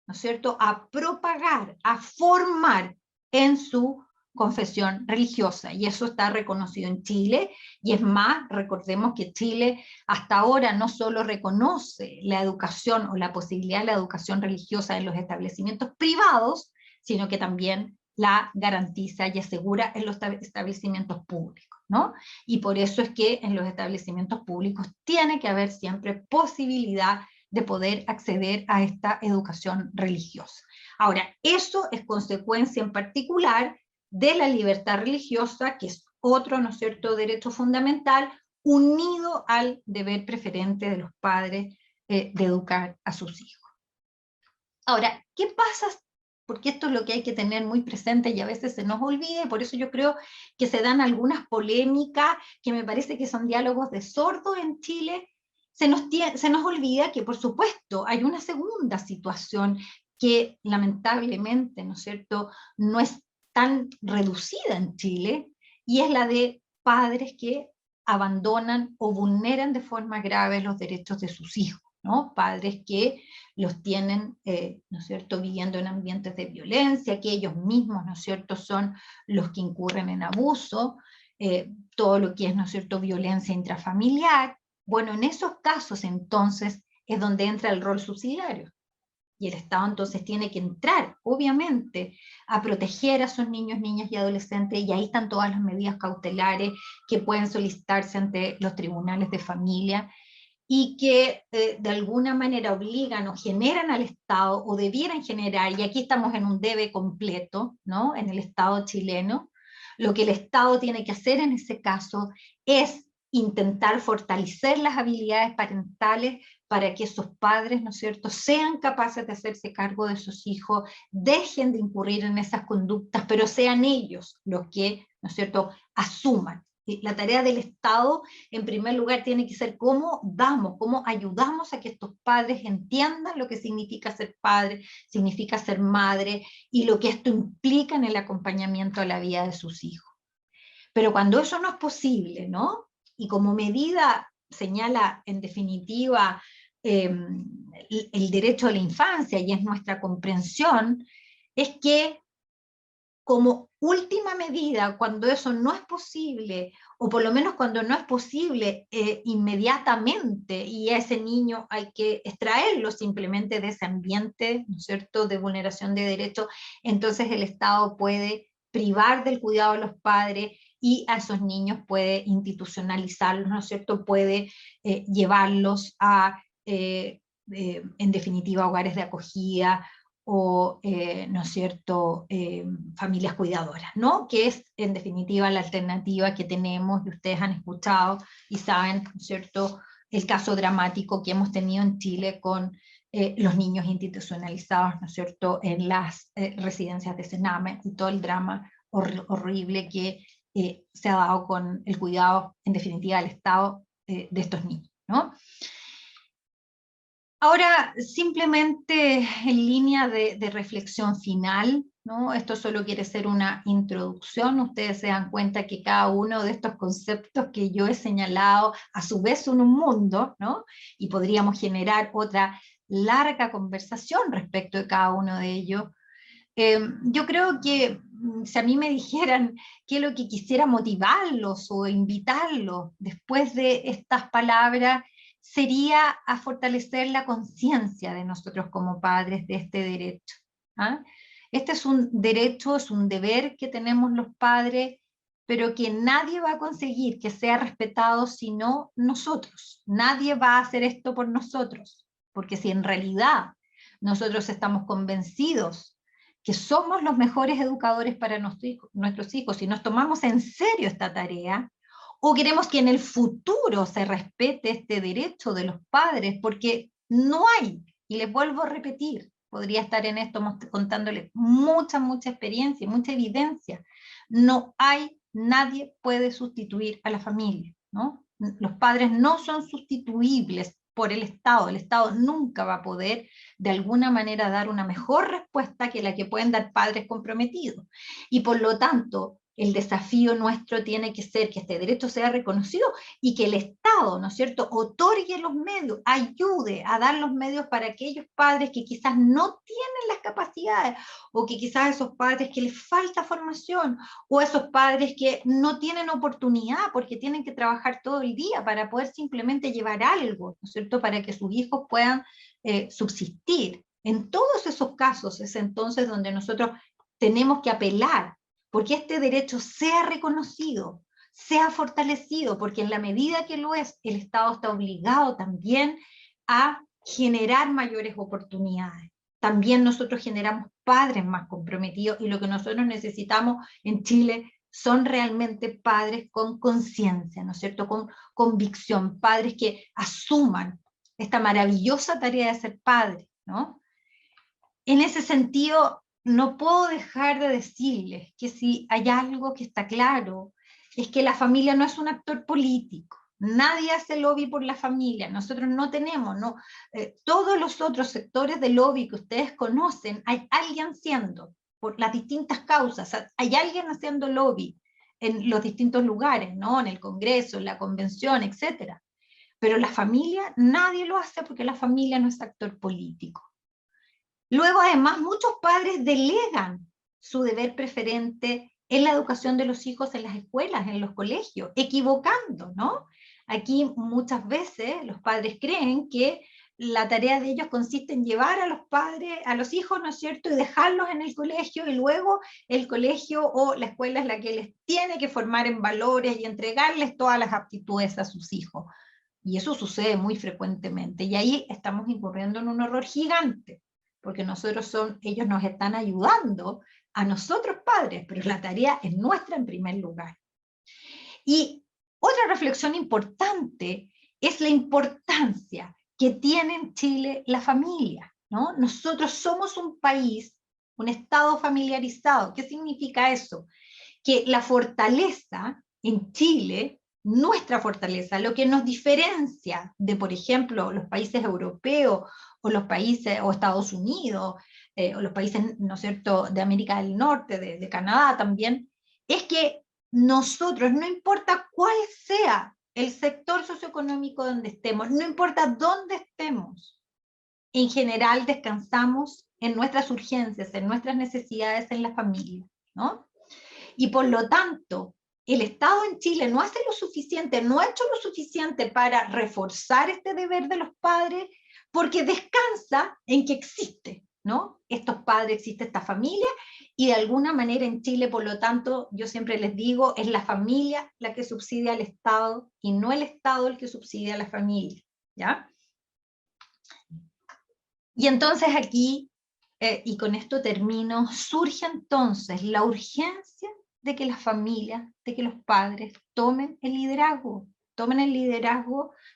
¿no es cierto?, a propagar, a formar en su confesión religiosa, y eso está reconocido en Chile, y es más, recordemos que Chile hasta ahora no solo reconoce la educación o la posibilidad de la educación religiosa en los establecimientos privados, sino que también la garantiza y asegura en los establecimientos públicos, ¿no? Y por eso es que en los establecimientos públicos tiene que haber siempre posibilidad de poder acceder a esta educación religiosa. Ahora, eso es consecuencia en particular de la libertad religiosa, que es otro, ¿no es cierto?, derecho fundamental, unido al deber preferente de los padres de educar a sus hijos. Ahora, ¿qué pasa? Porque esto es lo que hay que tener muy presente y a veces se nos olvida, y por eso yo creo que se dan algunas polémicas que me parece que son diálogos de sordos en Chile. Se nos olvida que, por supuesto, hay una segunda situación que lamentablemente, ¿no es cierto?, no es tan reducida en Chile, y es la de padres que abandonan o vulneran de forma grave los derechos de sus hijos, ¿no? Padres que los tienen, ¿no es cierto?, viviendo en ambientes de violencia, que ellos mismos, ¿no es cierto?, son los que incurren en abuso, todo lo que es, ¿no es cierto?, violencia intrafamiliar. Bueno, en esos casos entonces es donde entra el rol subsidiario. Y el Estado entonces tiene que entrar, obviamente, a proteger a esos niños, niñas y adolescentes, y ahí están todas las medidas cautelares que pueden solicitarse ante los tribunales de familia, y que de alguna manera obligan o generan al Estado, o debieran generar, y aquí estamos en un debe completo, ¿no?, en el Estado chileno. Lo que el Estado tiene que hacer en ese caso es intentar fortalecer las habilidades parentales para que esos padres, ¿no es cierto?, sean capaces de hacerse cargo de sus hijos, dejen de incurrir en esas conductas, pero sean ellos los que, ¿no es cierto?, asuman. La tarea del Estado, en primer lugar, tiene que ser cómo ayudamos a que estos padres entiendan lo que significa ser padre, significa ser madre, y lo que esto implica en el acompañamiento a la vida de sus hijos. Pero cuando eso no es posible, ¿no?, y como medida señala en definitiva el derecho a la infancia, y es nuestra comprensión, es que como última medida, cuando eso no es posible, o por lo menos cuando no es posible inmediatamente, y a ese niño hay que extraerlo simplemente de ese ambiente, ¿no es cierto?, de vulneración de derechos, entonces el Estado puede privar del cuidado de los padres, y a esos niños puede institucionalizarlos, ¿no es cierto?, puede llevarlos a, en definitiva, hogares de acogida, o, ¿no es cierto?, familias cuidadoras, ¿no? Que es, en definitiva, la alternativa que tenemos, y ustedes han escuchado y saben, ¿no es cierto?, el caso dramático que hemos tenido en Chile con los niños institucionalizados, ¿no es cierto?, en las residencias de Sename, y todo el drama horrible que se ha dado con el cuidado, en definitiva, del Estado de estos niños, ¿no? Ahora, simplemente en línea de reflexión final, ¿no? Esto solo quiere ser una introducción. Ustedes se dan cuenta que cada uno de estos conceptos que yo he señalado, a su vez son un mundo, ¿no? Y podríamos generar otra larga conversación respecto de cada uno de ellos. Yo creo que si a mí me dijeran qué es lo que quisiera motivarlos o invitarlos después de estas palabras, sería a fortalecer la conciencia de nosotros como padres de este derecho. ¿Ah? Este es un derecho, es un deber que tenemos los padres, pero que nadie va a conseguir que sea respetado sino nosotros. Nadie va a hacer esto por nosotros, porque si en realidad nosotros estamos convencidos que somos los mejores educadores para nuestros hijos, si nos tomamos en serio esta tarea, o queremos que en el futuro se respete este derecho de los padres, porque no hay, y les vuelvo a repetir, podría estar en esto contándoles mucha experiencia, mucha evidencia, no hay, nadie puede sustituir a la familia, ¿no? Los padres no son sustituibles por el Estado nunca va a poder de alguna manera dar una mejor respuesta que la que pueden dar padres comprometidos. Y por lo tanto, el desafío nuestro tiene que ser que este derecho sea reconocido y que el Estado, ¿no es cierto?, otorgue los medios, ayude a dar los medios para aquellos padres que quizás no tienen las capacidades, o que quizás esos padres que les falta formación, o esos padres que no tienen oportunidad porque tienen que trabajar todo el día para poder simplemente llevar algo, ¿no es cierto?, para que sus hijos puedan subsistir. En todos esos casos es entonces donde nosotros tenemos que apelar porque este derecho sea reconocido, sea fortalecido, porque en la medida que lo es, el Estado está obligado también a generar mayores oportunidades. También nosotros generamos padres más comprometidos, y lo que nosotros necesitamos en Chile son realmente padres con conciencia, ¿no es cierto?, con convicción, padres que asuman esta maravillosa tarea de ser padre, ¿no? En ese sentido, no puedo dejar de decirles que si hay algo que está claro, es que la familia no es un actor político. Nadie hace lobby por la familia. Nosotros no tenemos, no, todos los otros sectores de lobby que ustedes conocen, hay alguien haciendo, por las distintas causas, hay alguien haciendo lobby en los distintos lugares, ¿no? En el Congreso, en la Convención, etc. Pero la familia, nadie lo hace porque la familia no es actor político. Luego, además, muchos padres delegan su deber preferente en la educación de los hijos en las escuelas, en los colegios, equivocando, ¿no? Aquí muchas veces los padres creen que la tarea de ellos consiste en llevar a los padres, a los hijos, ¿no es cierto?, y dejarlos en el colegio, y luego el colegio o la escuela es la que les tiene que formar en valores y entregarles todas las aptitudes a sus hijos. Y eso sucede muy frecuentemente, y ahí estamos incurriendo en un error gigante, porque ellos nos están ayudando a nosotros padres, pero la tarea es nuestra en primer lugar. Y otra reflexión importante es la importancia que tiene en Chile la familia, ¿no? Nosotros somos un país, un Estado familiarizado. ¿Qué significa eso? Que la fortaleza en Chile, nuestra fortaleza, lo que nos diferencia de, por ejemplo, los países europeos, o los países, o Estados Unidos, o los países, ¿no es cierto?, de América del Norte, de Canadá también, es que nosotros, no importa cuál sea el sector socioeconómico donde estemos, no importa dónde estemos, en general descansamos en nuestras urgencias, en nuestras necesidades en la familia, ¿no? Y por lo tanto, el Estado en Chile no hace lo suficiente, no ha hecho lo suficiente para reforzar este deber de los padres, porque descansa en que existe, ¿no? Estos padres, existe esta familia, y de alguna manera en Chile, por lo tanto, yo siempre les digo, es la familia la que subsidia al Estado, y no el Estado el que subsidia a la familia, ¿ya? Y entonces aquí y con esto termino, surge entonces la urgencia de que las familias, de que los padres tomen el liderazgo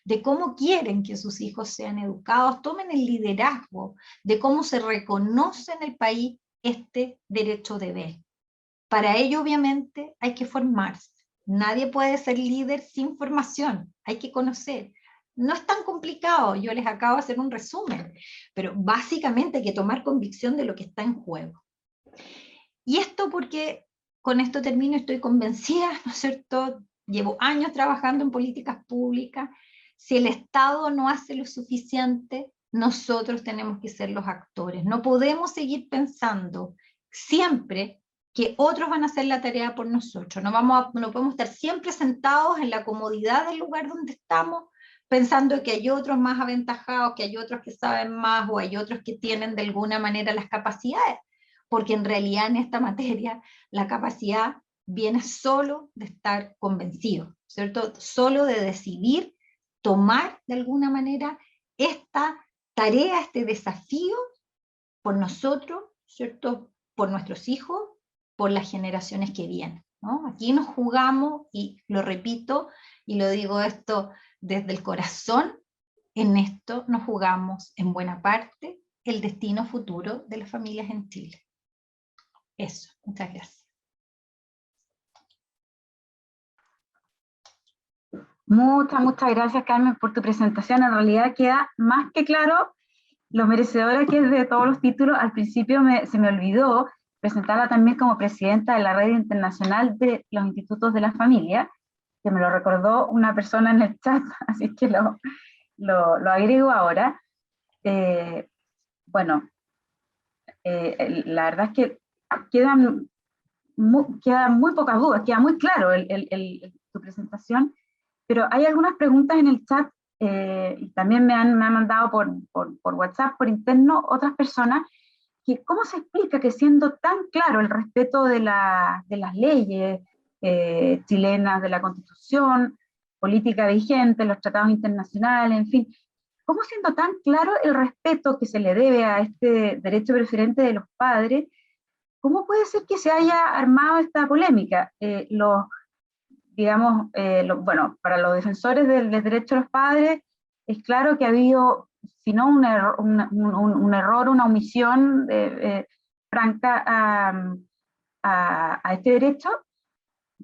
de cómo quieren que sus hijos sean educados, tomen el liderazgo de cómo se reconoce en el país este derecho-deber. Para ello, obviamente, hay que formarse. Nadie puede ser líder sin formación, hay que conocer. No es tan complicado, yo les acabo de hacer un resumen, pero básicamente hay que tomar convicción de lo que está en juego. Y esto porque, con esto termino, estoy convencida, ¿no es cierto? Llevo años trabajando en políticas públicas. Si el Estado no hace lo suficiente, nosotros tenemos que ser los actores. No podemos seguir pensando siempre que otros van a hacer la tarea por nosotros. No podemos estar siempre sentados en la comodidad del lugar donde estamos, pensando que hay otros más aventajados, que hay otros que saben más, o hay otros que tienen de alguna manera las capacidades, porque en realidad en esta materia la capacidad viene solo de estar convencido, ¿cierto? Solo de decidir tomar de alguna manera esta tarea, este desafío por nosotros, ¿cierto? Por nuestros hijos, por las generaciones que vienen, ¿no? Aquí nos jugamos, y lo repito, y lo digo esto desde el corazón, en esto nos jugamos en buena parte el destino futuro de las familias en Chile. Eso, muchas gracias. Muchas gracias, Carmen, por tu presentación. En realidad queda más que claro lo merecedora que es de todos los títulos. Al principio se me olvidó presentarla también como presidenta de la Red Internacional de los Institutos de la Familia, que me lo recordó una persona en el chat, así que lo agrego ahora. Bueno, la verdad es que quedan muy pocas dudas, queda muy claro tu presentación, pero hay algunas preguntas en el chat, y también me han mandado por WhatsApp, por interno, otras personas, que cómo se explica que siendo tan claro el respeto de las leyes chilenas, de la Constitución, política vigente, los tratados internacionales, en fin, cómo siendo tan claro el respeto que se le debe a este derecho preferente de los padres, cómo puede ser que se haya armado esta polémica? Digamos, bueno, para los defensores del derecho de los padres, es claro que ha habido, si no un error, una omisión franca a este derecho,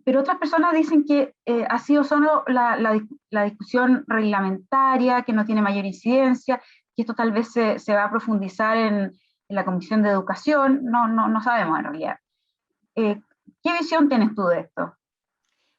pero otras personas dicen que ha sido solo la discusión reglamentaria, que no tiene mayor incidencia, que esto tal vez se va a profundizar en la Comisión de Educación, no sabemos en realidad. ¿Qué visión tienes tú de esto?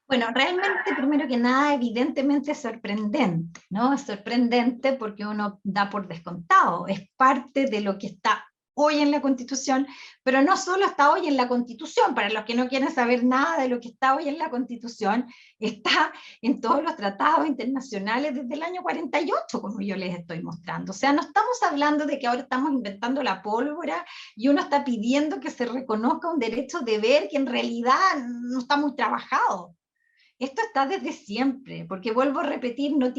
Bueno, realmente, primero que nada, evidentemente es sorprendente, ¿no? Es sorprendente porque uno da por descontado, es parte de lo que está hoy en la Constitución, pero no solo está hoy en la Constitución. Para los que no quieren saber nada de lo que está hoy en la Constitución, está en todos los tratados internacionales desde el año 48, como yo les estoy mostrando. O sea, no estamos hablando de que ahora estamos inventando la pólvora y uno está pidiendo que se reconozca un derecho de ver que en realidad no está muy trabajado. Esto está desde siempre, porque vuelvo a repetir, no es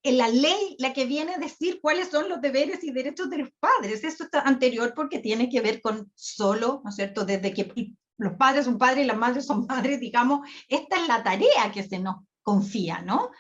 la ley la que viene a decir cuáles son los deberes y derechos de los padres. Esto está anterior porque tiene que ver con solo, ¿no es cierto?, desde que los padres son padres y las madres son madres, digamos, esta es la tarea que se nos confía, ¿no?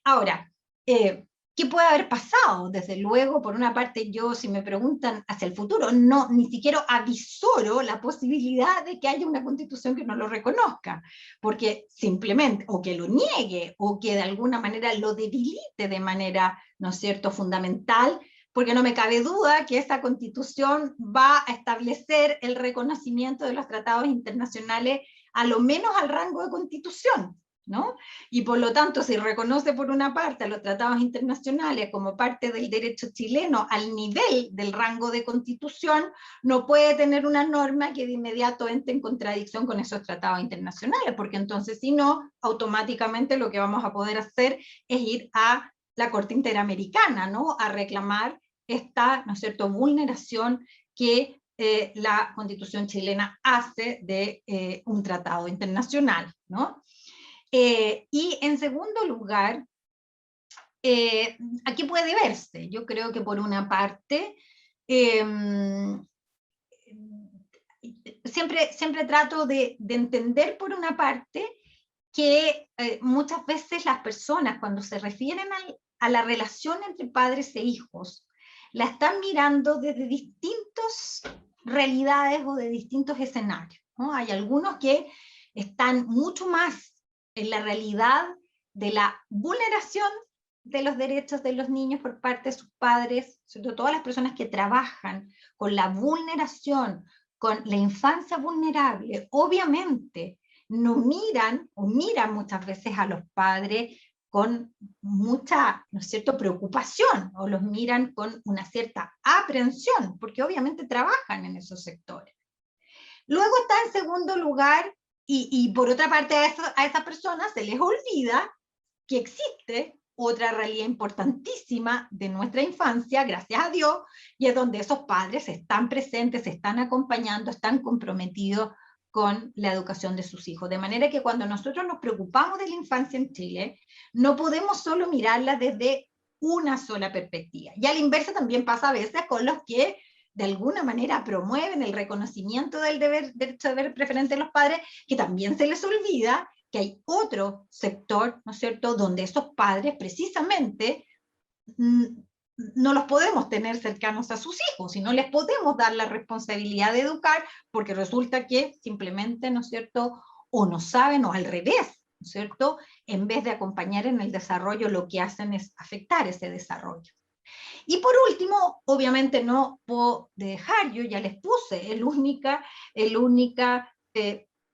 Ahora, ¿qué puede haber pasado? Desde luego, por una parte, yo, si me preguntan hacia el futuro, no, ni siquiera avisoro la posibilidad de que haya una constitución que no lo reconozca, porque simplemente, o que lo niegue, o que de alguna manera lo debilite de manera, ¿no es cierto?, fundamental, porque no me cabe duda que esa constitución va a establecer el reconocimiento de los tratados internacionales, a lo menos al rango de constitución, ¿no? Y por lo tanto, si reconoce por una parte a los tratados internacionales como parte del derecho chileno al nivel del rango de constitución, no puede tener una norma que de inmediato entre en contradicción con esos tratados internacionales, porque entonces, si no, automáticamente lo que vamos a poder hacer es ir a la Corte Interamericana, ¿no?, a reclamar esta, ¿no es cierto?, vulneración que la Constitución chilena hace de un tratado internacional, ¿no? Y en segundo lugar, aquí puede verse, yo creo que por una parte, Siempre trato de entender por una parte que muchas veces las personas cuando se refieren a la relación entre padres e hijos, la están mirando desde distintas realidades o de distintos escenarios, ¿no? Hay algunos que están mucho más en la realidad de la vulneración de los derechos de los niños por parte de sus padres, sobre todo todas las personas que trabajan con la vulneración, con la infancia vulnerable, obviamente no miran o miran muchas veces a los padres con mucha, ¿no es cierto?, preocupación, o los miran con una cierta aprensión, porque obviamente trabajan en esos sectores. Luego está en segundo lugar, y por otra parte a esas personas se les olvida que existe otra realidad importantísima de nuestra infancia, gracias a Dios, y es donde esos padres están presentes, están acompañando, están comprometidos con la educación de sus hijos. De manera que cuando nosotros nos preocupamos de la infancia en Chile, no podemos solo mirarla desde una sola perspectiva. Y a la inversa también pasa a veces con los que de alguna manera promueven el reconocimiento del derecho de deber preferente de los padres, que también se les olvida que hay otro sector, ¿no es cierto?, donde esos padres precisamente no los podemos tener cercanos a sus hijos, y no les podemos dar la responsabilidad de educar, porque resulta que simplemente, ¿no es cierto?, o no saben, o al revés, ¿no es cierto?, en vez de acompañar en el desarrollo, lo que hacen es afectar ese desarrollo. Y por último, obviamente no puedo dejar, yo ya les puse, el única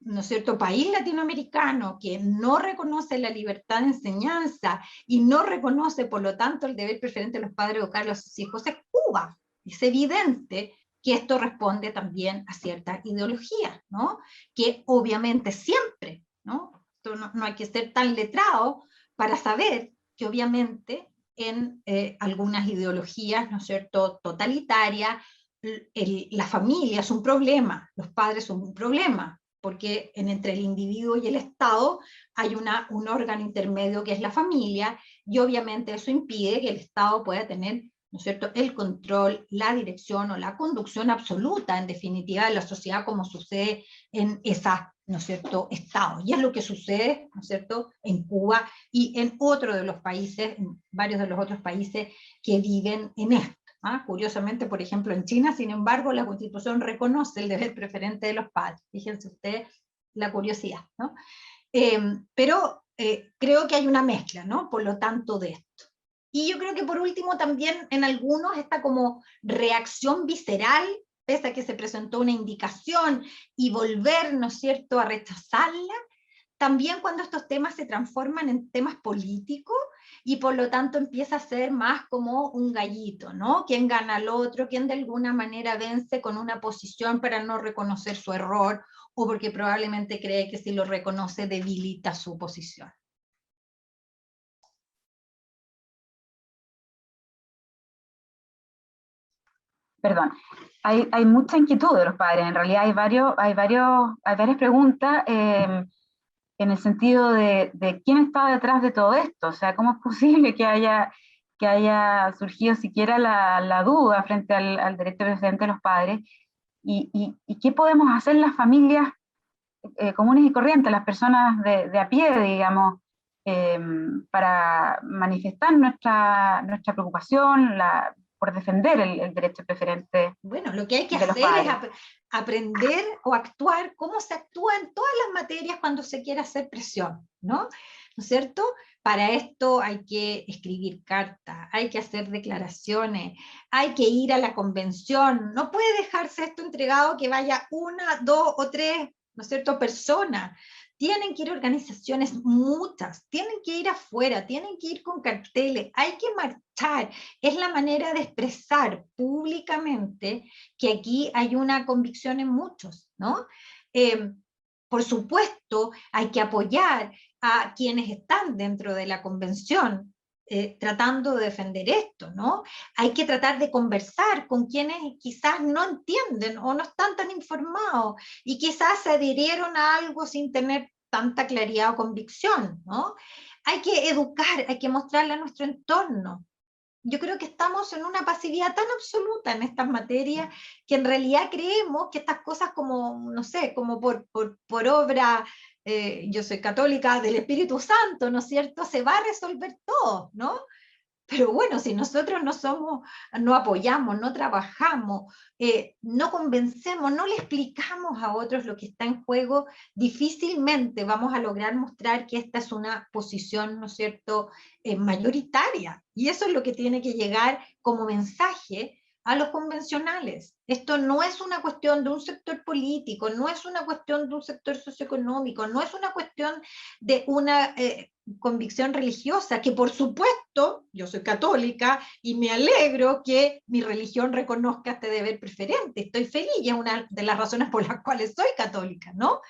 ¿no es cierto?, país latinoamericano que no reconoce la libertad de enseñanza y no reconoce, por lo tanto, el deber preferente de los padres de educar a sus hijos es Cuba. Es evidente que esto responde también a cierta ideología, ¿no?, que obviamente siempre, ¿no?, no hay que ser tan letrado para saber que obviamente en algunas ideologías, ¿no es cierto?, totalitarias, la familia es un problema, los padres son un problema, porque entre el individuo y el Estado hay un órgano intermedio que es la familia, y obviamente eso impide que el Estado pueda tener, ¿no es cierto?, el control, la dirección o la conducción absoluta, en definitiva, de la sociedad, como sucede en esa, ¿no es cierto?, Estado. Y es lo que sucede, ¿no es cierto?, en Cuba y en otros de los países, en varios de los otros países que viven en esto. Curiosamente, por ejemplo, en China, sin embargo, la Constitución reconoce el deber preferente de los padres. Fíjense ustedes la curiosidad, ¿no? Pero creo que hay una mezcla, ¿no?, por lo tanto, de esto. Y yo creo que por último también en algunos esta como reacción visceral, pese a que se presentó una indicación y volver, ¿no es cierto?, a rechazarla, también cuando estos temas se transforman en temas políticos y por lo tanto empieza a ser más como un gallito, ¿no? ¿Quién gana al otro? ¿Quién de alguna manera vence con una posición para no reconocer su error o porque probablemente cree que si lo reconoce debilita su posición? Perdón, hay mucha inquietud de los padres, en realidad hay varias preguntas en el sentido de quién está detrás de todo esto, o sea, cómo es posible que haya surgido siquiera la duda frente al derecho preferente de los padres, y qué podemos hacer las familias comunes y corrientes, las personas de a pie, digamos, para manifestar nuestra preocupación por defender el derecho preferente. Bueno, lo que hay que de los hacer es padres. aprender o actuar como se actúa en todas las materias cuando se quiere hacer presión, ¿no? ¿No es cierto? Para esto hay que escribir cartas, hay que hacer declaraciones, hay que ir a la convención, no puede dejarse esto entregado que vaya una, dos o tres, ¿no es cierto?, personas. Tienen que ir organizaciones, muchas, tienen que ir afuera, tienen que ir con carteles, hay que marchar. Es la manera de expresar públicamente que aquí hay una convicción en muchos, ¿no? Por supuesto, hay que apoyar a quienes están dentro de la convención, tratando de defender esto, ¿no? Hay que tratar de conversar con quienes quizás no entienden o no están tan informados y quizás se adhirieron a algo sin tener tanta claridad o convicción, ¿no? Hay que educar, hay que mostrarle a nuestro entorno yo creo que estamos en una pasividad tan absoluta en estas materias que en realidad creemos que estas cosas como, no sé, como por obra, yo soy católica, del Espíritu Santo, ¿no es cierto?, se va a resolver todo, ¿no? Pero bueno, si nosotros no somos, no apoyamos, no trabajamos, no convencemos, no le explicamos a otros lo que está en juego, difícilmente vamos a lograr mostrar que esta es una posición, ¿no es cierto?, mayoritaria. Y eso es lo que tiene que llegar como mensaje a los convencionales. Esto no es una cuestión de un sector político, no es una cuestión de un sector socioeconómico, no es una cuestión de una convicción religiosa, que por supuesto, yo soy católica y me alegro que mi religión reconozca este deber preferente, estoy feliz, y es una de las razones por las cuales soy católica, ¿no?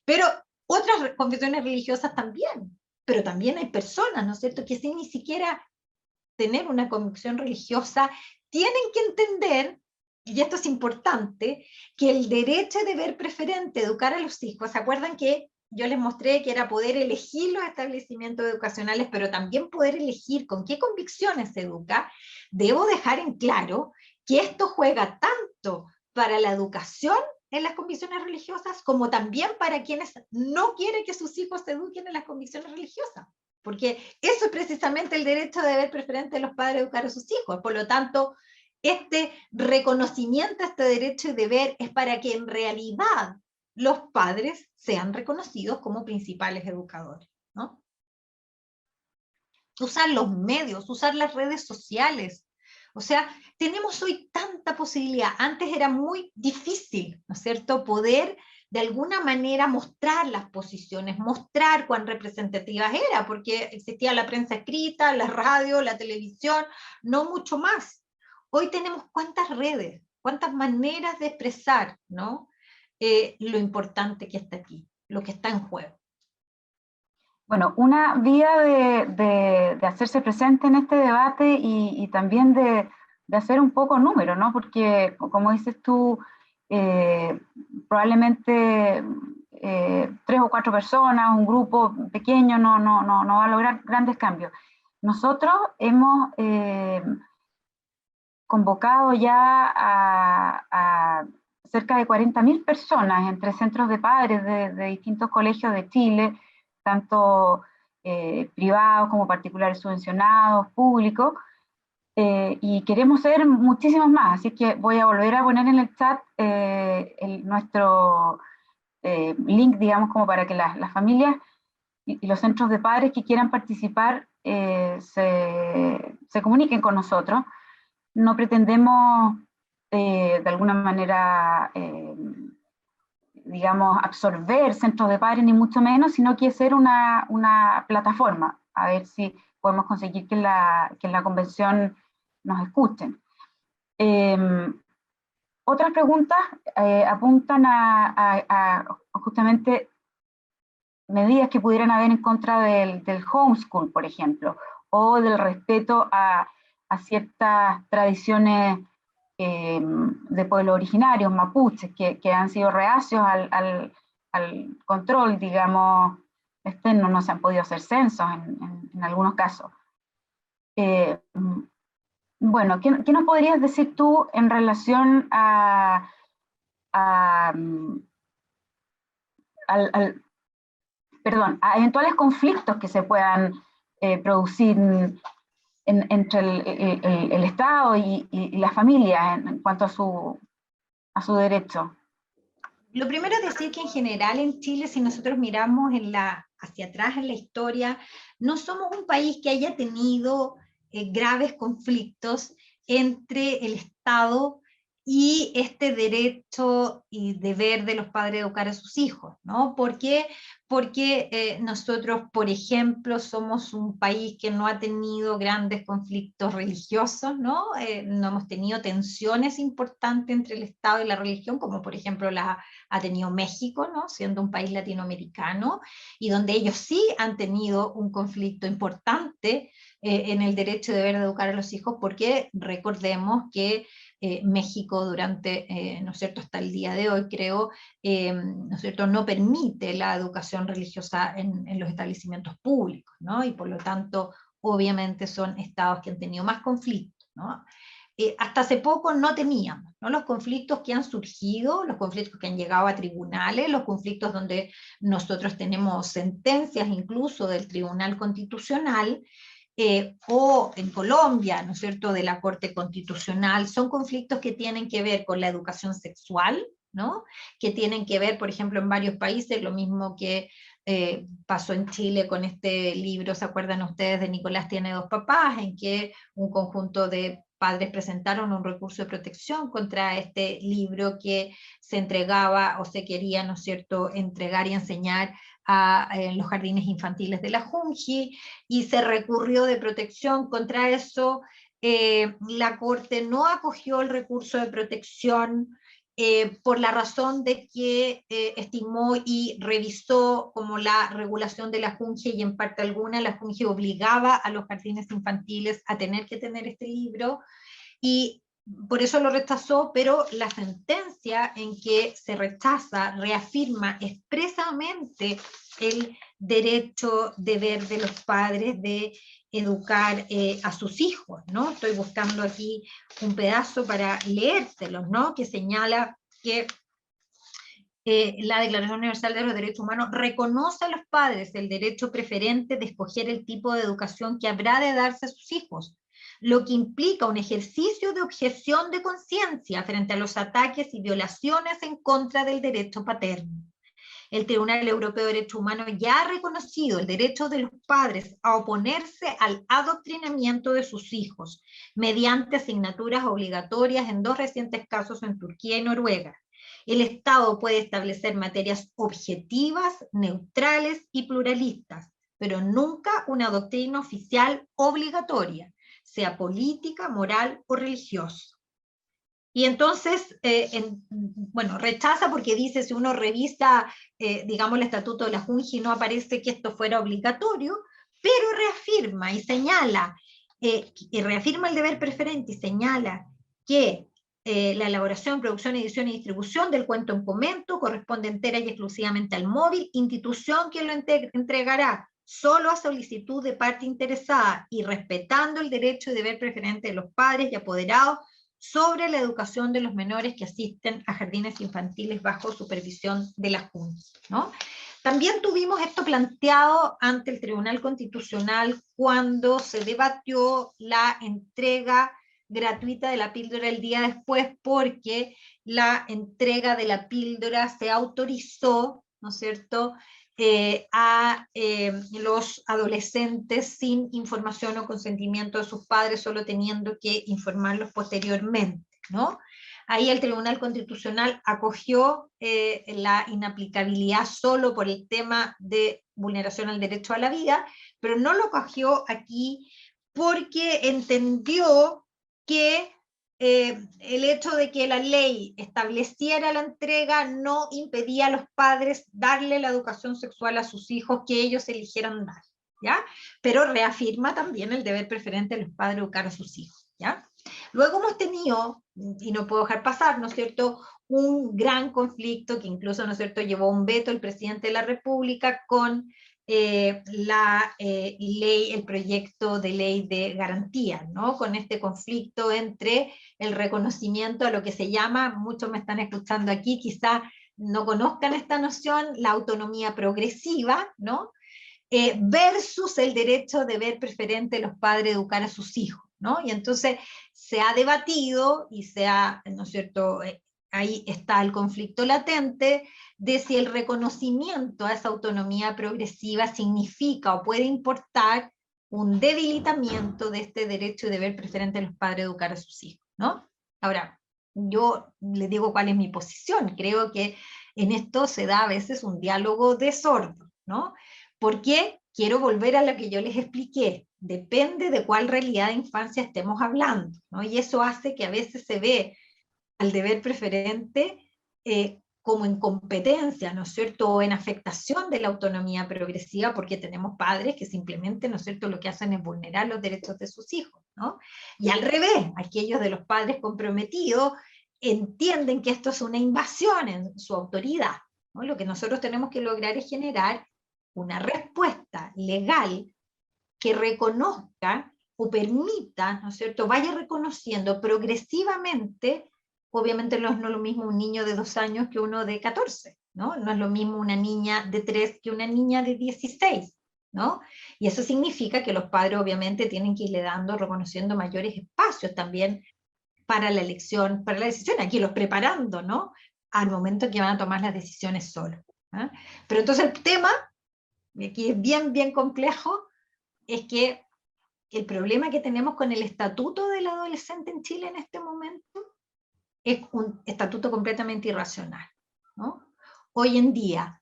Pero otras confesiones religiosas también, pero también hay personas, ¿no es cierto?, que sin ni siquiera tener una convicción religiosa, tienen que entender, y esto es importante, que el derecho de deber preferente, educar a los hijos, ¿se acuerdan que yo les mostré que era poder elegir los establecimientos educacionales, pero también poder elegir con qué convicciones se educa? Debo dejar en claro que esto juega tanto para la educación en las convicciones religiosas, como también para quienes no quieren que sus hijos se eduquen en las convicciones religiosas. Porque eso es precisamente el derecho de deber preferente de los padres a educar a sus hijos. Por lo tanto, este reconocimiento a este derecho y deber es para que en realidad los padres sean reconocidos como principales educadores, ¿no? Usar los medios, usar las redes sociales. O sea, tenemos hoy tanta posibilidad. Antes era muy difícil, ¿no es cierto?, poder de alguna manera mostrar las posiciones, mostrar cuán representativas era, porque existía la prensa escrita, la radio, la televisión, no mucho más. Hoy tenemos cuántas redes, cuántas maneras de expresar, ¿no?, lo importante que está aquí, lo que está en juego. Bueno, una vía de hacerse presente en este debate y también de hacer un poco número, ¿no? Porque, como dices tú, probablemente 3 o 4 personas, un grupo pequeño no va a lograr grandes cambios. Nosotros hemos convocado ya a cerca de 40.000 personas entre centros de padres de distintos colegios de Chile, tanto privados como particulares subvencionados, públicos, y queremos ser muchísimos más, así que voy a volver a poner en el chat nuestro link, digamos, como para que las familias y los centros de padres que quieran participar se comuniquen con nosotros. No pretendemos de alguna manera digamos, absorber centros de padres, ni mucho menos, sino que ser una plataforma, a ver si podemos conseguir que en la convención nos escuchen. Otras preguntas apuntan a justamente medidas que pudieran haber en contra del homeschool, por ejemplo, o del respeto a ciertas tradiciones de pueblos originarios, mapuches, que han sido reacios al control, digamos, externo, no se han podido hacer censos en algunos casos. Bueno, ¿qué nos podrías decir tú en relación perdón, a eventuales conflictos que se puedan producir entre el Estado y la familia en cuanto a su derecho? Lo primero es decir que en general en Chile, si nosotros miramos hacia atrás en la historia, no somos un país que haya tenido graves conflictos entre el Estado y este derecho y deber de los padres de educar a sus hijos, ¿no? ¿Por qué? Porque nosotros, por ejemplo, somos un país que no ha tenido grandes conflictos religiosos, ¿no? No hemos tenido tensiones importantes entre el Estado y la religión, como por ejemplo ha tenido México, ¿no?, siendo un país latinoamericano, y donde ellos sí han tenido un conflicto importante en el derecho de deber de educar a los hijos, porque recordemos que México durante, ¿no es cierto?, hasta el día de hoy, creo, ¿no es cierto?, no permite la educación religiosa en los establecimientos públicos, ¿no? Y por lo tanto, obviamente son estados que han tenido más conflictos, ¿no? Hasta hace poco no teníamos, ¿no? Los conflictos que han surgido, los conflictos que han llegado a tribunales, los conflictos donde nosotros tenemos sentencias incluso del Tribunal Constitucional, o en Colombia, ¿no es cierto?, de la Corte Constitucional, son conflictos que tienen que ver con la educación sexual, ¿no? Que tienen que ver, por ejemplo, en varios países, lo mismo que pasó en Chile con este libro, ¿se acuerdan ustedes de Nicolás tiene dos papás?, en que un conjunto de padres presentaron un recurso de protección contra este libro que se entregaba o se quería, ¿no es cierto?, entregar y enseñar a los jardines infantiles de la Junji, y se recurrió de protección contra eso. La Corte no acogió el recurso de protección por la razón de que estimó y revisó como la regulación de la Junji, y en parte alguna la Junji obligaba a los jardines infantiles a tener que tener este libro, y por eso lo rechazó, pero la sentencia en que se rechaza reafirma expresamente el derecho, deber de los padres de educar a sus hijos, ¿no? Estoy buscando aquí un pedazo para leérselos, ¿no? Que señala que la Declaración Universal de los Derechos Humanos reconoce a los padres el derecho preferente de escoger el tipo de educación que habrá de darse a sus hijos, lo que implica un ejercicio de objeción de conciencia frente a los ataques y violaciones en contra del derecho paterno. El Tribunal Europeo de Derechos Humanos ya ha reconocido el derecho de los padres a oponerse al adoctrinamiento de sus hijos mediante asignaturas obligatorias en 2 recientes casos en Turquía y Noruega. El Estado puede establecer materias objetivas, neutrales y pluralistas, pero nunca una doctrina oficial obligatoria, sea política, moral o religiosa. Y entonces, bueno, rechaza porque dice, si uno revisa, digamos, el estatuto de la Junji, no aparece que esto fuera obligatorio, pero reafirma y señala, y reafirma el deber preferente y señala que la elaboración, producción, edición y distribución del cuento en comento corresponde entera y exclusivamente al móvil, institución que lo entregará solo a solicitud de parte interesada y respetando el derecho y deber preferente de los padres y apoderados sobre la educación de los menores que asisten a jardines infantiles bajo supervisión de la Junta, ¿no? También tuvimos esto planteado ante el Tribunal Constitucional cuando se debatió la entrega gratuita de la píldora el día después, porque la entrega de la píldora se autorizó, ¿no es cierto?, a los adolescentes sin información o consentimiento de sus padres, solo teniendo que informarlos posteriormente, ¿no? Ahí el Tribunal Constitucional acogió la inaplicabilidad solo por el tema de vulneración al derecho a la vida, pero no lo acogió aquí porque entendió que el hecho de que la ley estableciera la entrega no impedía a los padres darle la educación sexual a sus hijos que ellos eligieran dar, ¿ya? Pero reafirma también el deber preferente de los padres de educar a sus hijos, ¿ya? Luego hemos tenido, y no puedo dejar pasar, ¿no es cierto?, un gran conflicto que incluso, ¿no es cierto?, llevó un veto el presidente de la República con la ley, el proyecto de ley de garantía, ¿no? Con este conflicto entre el reconocimiento a lo que se llama, muchos me están escuchando aquí, quizá no conozcan esta noción, la autonomía progresiva, ¿no? Versus el derecho de ver preferente de los padres de educar a sus hijos, ¿no? Y entonces se ha debatido y se ha, ¿no es cierto?, ahí está el conflicto latente de si el reconocimiento a esa autonomía progresiva significa o puede importar un debilitamiento de este derecho y deber preferente de los padres de educar a sus hijos, ¿no? Ahora, yo les digo cuál es mi posición. Creo que en esto se da a veces un diálogo de sordos, ¿no? Porque quiero volver a lo que yo les expliqué. Depende de cuál realidad de infancia estemos hablando, ¿no? Y eso hace que a veces se ve al deber preferente como en competencia, ¿no es cierto?, o en afectación de la autonomía progresiva, porque tenemos padres que simplemente, ¿no es cierto?, lo que hacen es vulnerar los derechos de sus hijos, ¿no? Y al revés, aquellos de los padres comprometidos entienden que esto es una invasión en su autoridad, ¿no? Lo que nosotros tenemos que lograr es generar una respuesta legal que reconozca o permita, ¿no es cierto?, vaya reconociendo progresivamente. Obviamente no es lo mismo un niño de 2 años que uno de 14, ¿no? No es lo mismo una niña de 3 que una niña de 16, ¿no? Y eso significa que los padres obviamente tienen que irle dando, reconociendo mayores espacios también para la elección, para la decisión, aquí los preparando, ¿no?, al momento que van a tomar las decisiones solos. ¿Eh? Pero entonces el tema, y aquí es bien, bien complejo, es que el problema que tenemos con el estatuto del adolescente en Chile en este momento es un estatuto completamente irracional, ¿no? Hoy en día,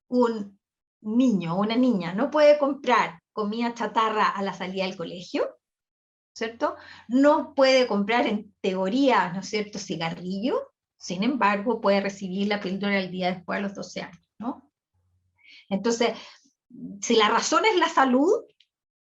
un niño o una niña no puede comprar comida chatarra a la salida del colegio, ¿cierto? No puede comprar en teoría, ¿no es cierto?, cigarrillo, sin embargo puede recibir la píldora el día después a los 12 años, ¿no? Entonces, si la razón es la salud,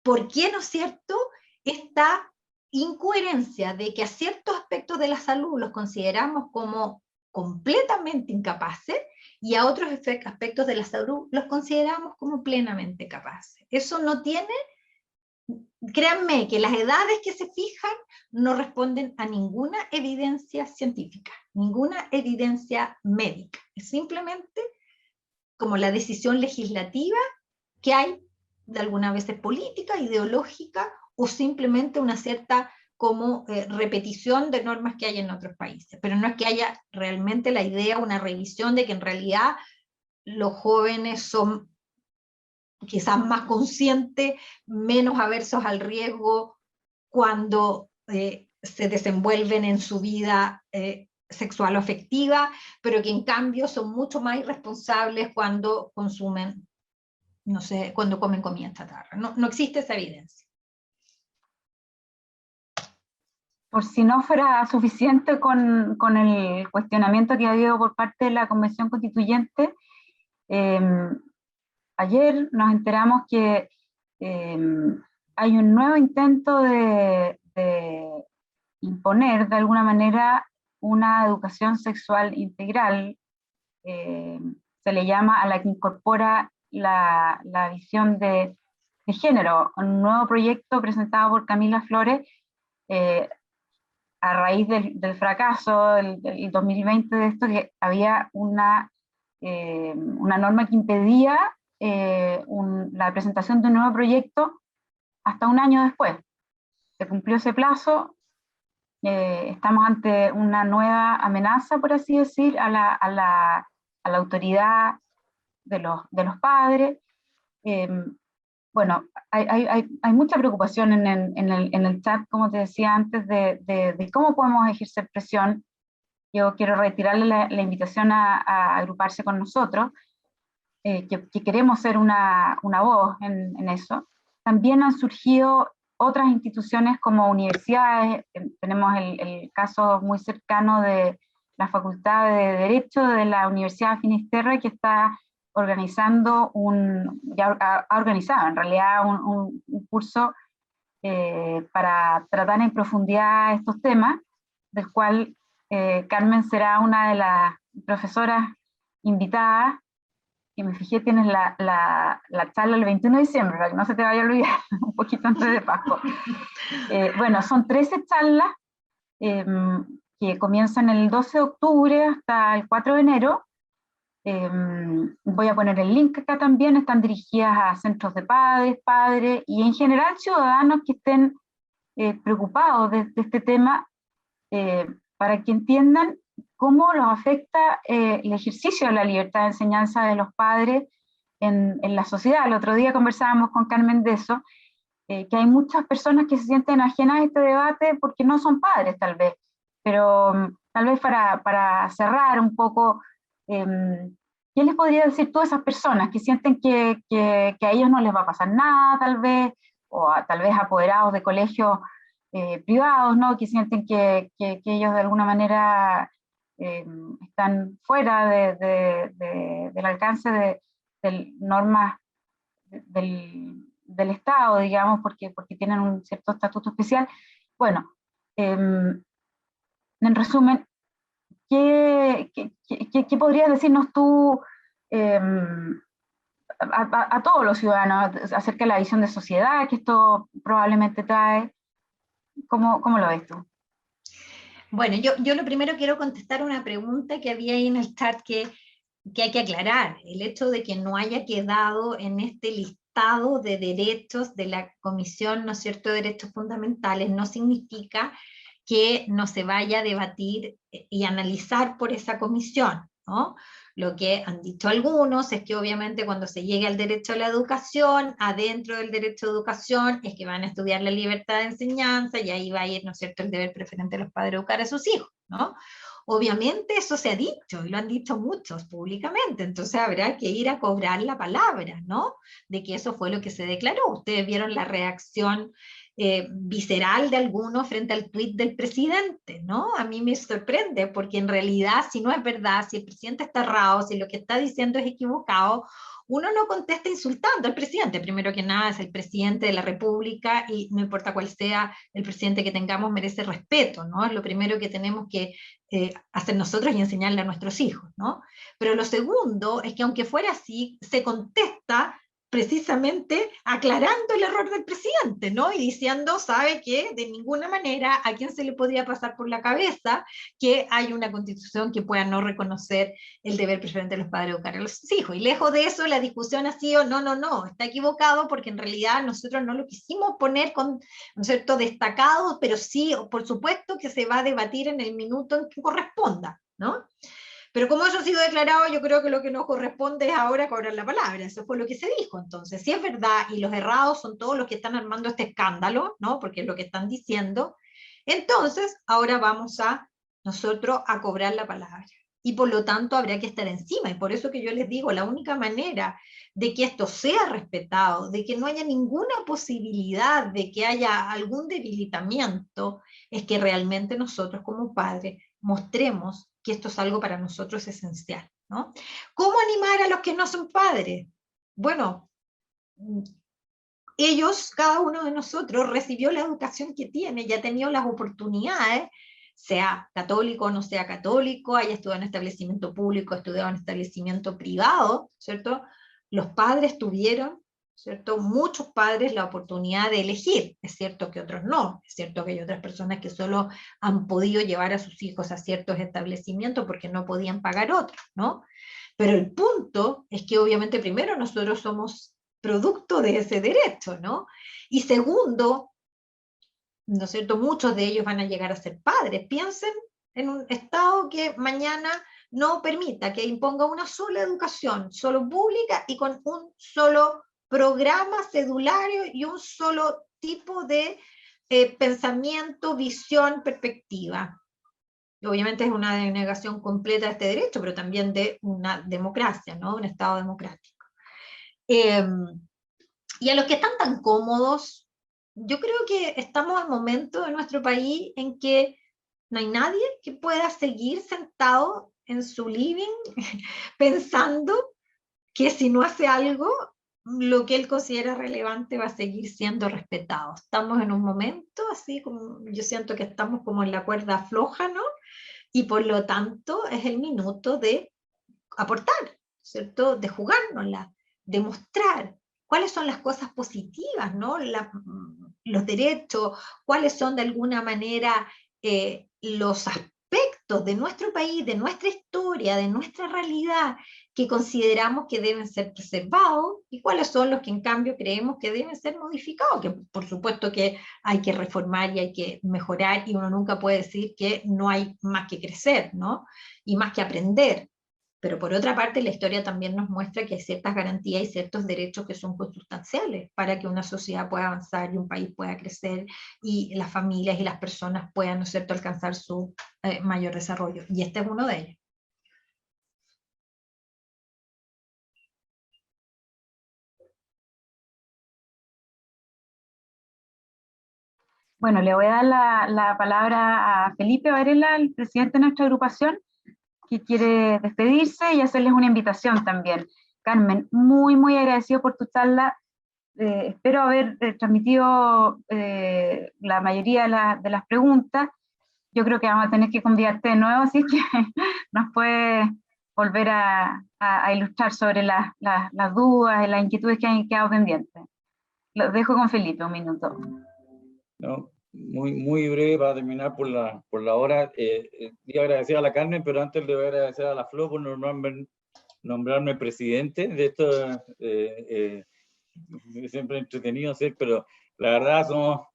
¿por qué, no es cierto?, esta incoherencia de que a ciertos aspectos de la salud los consideramos como completamente incapaces y a otros aspectos de la salud los consideramos como plenamente capaces? Eso no tiene, créanme, que las edades que se fijan no responden a ninguna evidencia científica, ninguna evidencia médica. Es simplemente como la decisión legislativa que hay de algunas veces política, ideológica, o simplemente una cierta como repetición de normas que hay en otros países. Pero no es que haya realmente la idea, una revisión de que en realidad los jóvenes son quizás más conscientes, menos aversos al riesgo cuando se desenvuelven en su vida sexual o afectiva, pero que en cambio son mucho más irresponsables cuando consumen, no sé, cuando comen comida chatarra. No, no existe esa evidencia. Por si no fuera suficiente con el cuestionamiento que ha habido por parte de la Convención Constituyente, ayer nos enteramos que hay un nuevo intento de imponer de alguna manera una educación sexual integral, se le llama, a la que incorpora la visión de género, un nuevo proyecto presentado por Camila Flores, a raíz del fracaso del 2020 de esto, que había una norma que impedía la presentación de un nuevo proyecto hasta un año después. Se cumplió ese plazo, estamos ante una nueva amenaza, por así decir, a la autoridad de los padres. Bueno, hay mucha preocupación en el chat, como te decía antes, de cómo podemos ejercer presión. Yo quiero retirarle la invitación a agruparse con nosotros, que queremos ser una voz en eso. También han surgido otras instituciones como universidades. Tenemos el caso muy cercano de la Facultad de Derecho de la Universidad de Finisterre, que está organizando ya ha organizado en realidad un curso para tratar en profundidad estos temas, del cual Carmen será una de las profesoras invitadas, que me fijé tienes la charla el 21 de diciembre, para que no se te vaya a olvidar, un poquito antes de Pascua. Bueno, son 13 charlas que comienzan el 12 de octubre hasta el 4 de enero. Voy a poner el link acá también. Están dirigidas a centros de padres y en general ciudadanos que estén preocupados de este tema, para que entiendan cómo los afecta el ejercicio de la libertad de enseñanza de los padres en la sociedad. El otro día conversábamos con Carmen de eso, que hay muchas personas que se sienten ajenas a este debate porque no son padres tal vez, pero tal vez para cerrar un poco, ¿qué les podría decir tú a esas personas que sienten que a ellos no les va a pasar nada tal vez, o tal vez apoderados de colegios privados, ¿no?, que sienten que ellos de alguna manera están fuera del alcance de normas del Estado, digamos, porque tienen un cierto estatuto especial? Bueno, en resumen, ¿qué podrías decirnos tú a todos los ciudadanos acerca de la visión de sociedad que esto probablemente trae. ¿Cómo lo ves tú? Bueno, yo lo primero quiero contestar una pregunta que había ahí en el chat que hay que aclarar. El hecho de que no haya quedado en este listado de derechos de la Comisión, ¿no es cierto?, de Derechos Fundamentales, no significa que no se vaya a debatir y analizar por esa comisión, ¿no? Lo que han dicho algunos es que obviamente cuando se llegue al derecho a la educación, adentro del derecho a educación es que van a estudiar la libertad de enseñanza y ahí va a ir, ¿no es cierto?, el deber preferente de los padres de educar a sus hijos, ¿no? Obviamente eso se ha dicho, y lo han dicho muchos públicamente, entonces habrá que ir a cobrar la palabra, ¿no? De que eso fue lo que se declaró. Ustedes vieron la reacción visceral de algunos frente al tuit del presidente, ¿no? A mí me sorprende, porque en realidad, si no es verdad, si el presidente está errado, si lo que está diciendo es equivocado, uno no contesta insultando al presidente. Primero que nada, es el presidente de la República y no importa cuál sea el presidente que tengamos, merece respeto, ¿no? Es lo primero que tenemos que hacer nosotros y enseñarle a nuestros hijos, ¿no? Pero lo segundo es que aunque fuera así, se contesta precisamente aclarando el error del presidente, ¿no? Y diciendo, sabe que de ninguna manera a quién se le podría pasar por la cabeza que hay una constitución que pueda no reconocer el deber preferente de los padres de educar a los hijos. Y lejos de eso, la discusión ha sido, no, está equivocado porque en realidad nosotros no lo quisimos poner con, ¿no es cierto?, destacado, pero sí, por supuesto que se va a debatir en el minuto en que corresponda, ¿no? Pero como eso ha sido declarado, yo creo que lo que nos corresponde es ahora cobrar la palabra. Eso fue lo que se dijo. Entonces, si es verdad, y los errados son todos los que están armando este escándalo, ¿no? Porque es lo que están diciendo, entonces ahora vamos a nosotros a cobrar la palabra. Y por lo tanto habrá que estar encima. Y por eso que yo les digo, la única manera de que esto sea respetado, de que no haya ninguna posibilidad de que haya algún debilitamiento, es que realmente nosotros como padres mostremos que esto es algo para nosotros esencial, ¿no? ¿Cómo animar a los que no son padres? Bueno, ellos, cada uno de nosotros, recibió la educación que tiene, ya ha tenido las oportunidades, sea católico o no sea católico, haya estudiado en establecimiento público, estudiado en establecimiento privado, ¿cierto? Los padres tuvieron, ¿cierto?, muchos padres la oportunidad de elegir. Es cierto que otros no, es cierto que hay otras personas que solo han podido llevar a sus hijos a ciertos establecimientos porque no podían pagar otros, ¿no? Pero el punto es que obviamente primero nosotros somos producto de ese derecho, ¿no? Y segundo, ¿no es cierto?, muchos de ellos van a llegar a ser padres. Piensen en un Estado que mañana no permita, que imponga una sola educación, solo pública y con un solo programa cedulario y un solo tipo de pensamiento, visión, perspectiva. Obviamente es una denegación completa de este derecho, pero también de una democracia, ¿no?, un Estado democrático. Y a los que están tan cómodos, yo creo que estamos en momento en nuestro país en que no hay nadie que pueda seguir sentado en su living pensando que si no hace algo, lo que él considera relevante va a seguir siendo respetado. Estamos en un momento así como, yo siento que estamos como en la cuerda floja, ¿no? Y por lo tanto es el minuto de aportar, ¿cierto? De jugárnosla, de mostrar cuáles son las cosas positivas, ¿no? Los derechos, cuáles son de alguna manera los aspectos de nuestro país, de nuestra historia, de nuestra realidad, que consideramos que deben ser preservados, y cuáles son los que en cambio creemos que deben ser modificados, que por supuesto que hay que reformar y hay que mejorar, y uno nunca puede decir que no hay más que crecer, ¿no? Y más que aprender. Pero por otra parte, la historia también nos muestra que hay ciertas garantías y ciertos derechos que son consustanciales para que una sociedad pueda avanzar y un país pueda crecer y las familias y las personas puedan, ¿no es cierto?, alcanzar su mayor desarrollo. Y este es uno de ellos. Bueno, le voy a dar la palabra a Felipe Varela, el presidente de nuestra agrupación, que quiere despedirse y hacerles una invitación también. Carmen, muy, muy agradecido por tu charla. Espero haber transmitido la mayoría de las preguntas. Yo creo que vamos a tener que convidarte de nuevo, así que nos puedes volver a ilustrar sobre las dudas y las inquietudes que han quedado pendientes. Lo dejo con Felipe, un minuto. No, muy breve para terminar por la hora. Quiero agradecer a la Carmen, pero antes le voy a agradecer a la Flo por nombrarme presidente de esto. Siempre entretenido ser, pero la verdad somos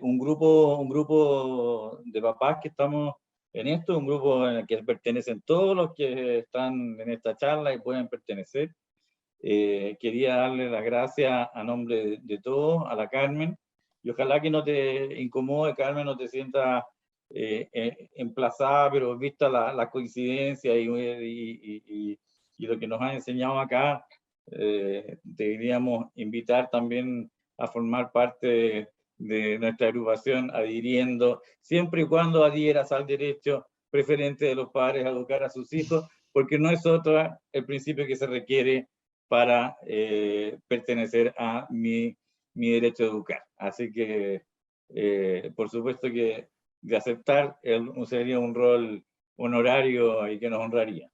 un grupo de papás que estamos en esto, un grupo en el que pertenecen todos los que están en esta charla y pueden pertenecer. Quería darle las gracias a nombre de todos, a la Carmen, y ojalá que no te incomode, Carmen, no te sientas emplazada, pero vista la coincidencia y lo que nos han enseñado acá, deberíamos invitar también a formar parte de nuestra agrupación, adhiriendo, siempre y cuando adhieras al derecho preferente de los padres a educar a sus hijos, porque no es otro el principio que se requiere para pertenecer a mi derecho a educar. Así que, por supuesto que de aceptar sería un rol honorario y que nos honraría,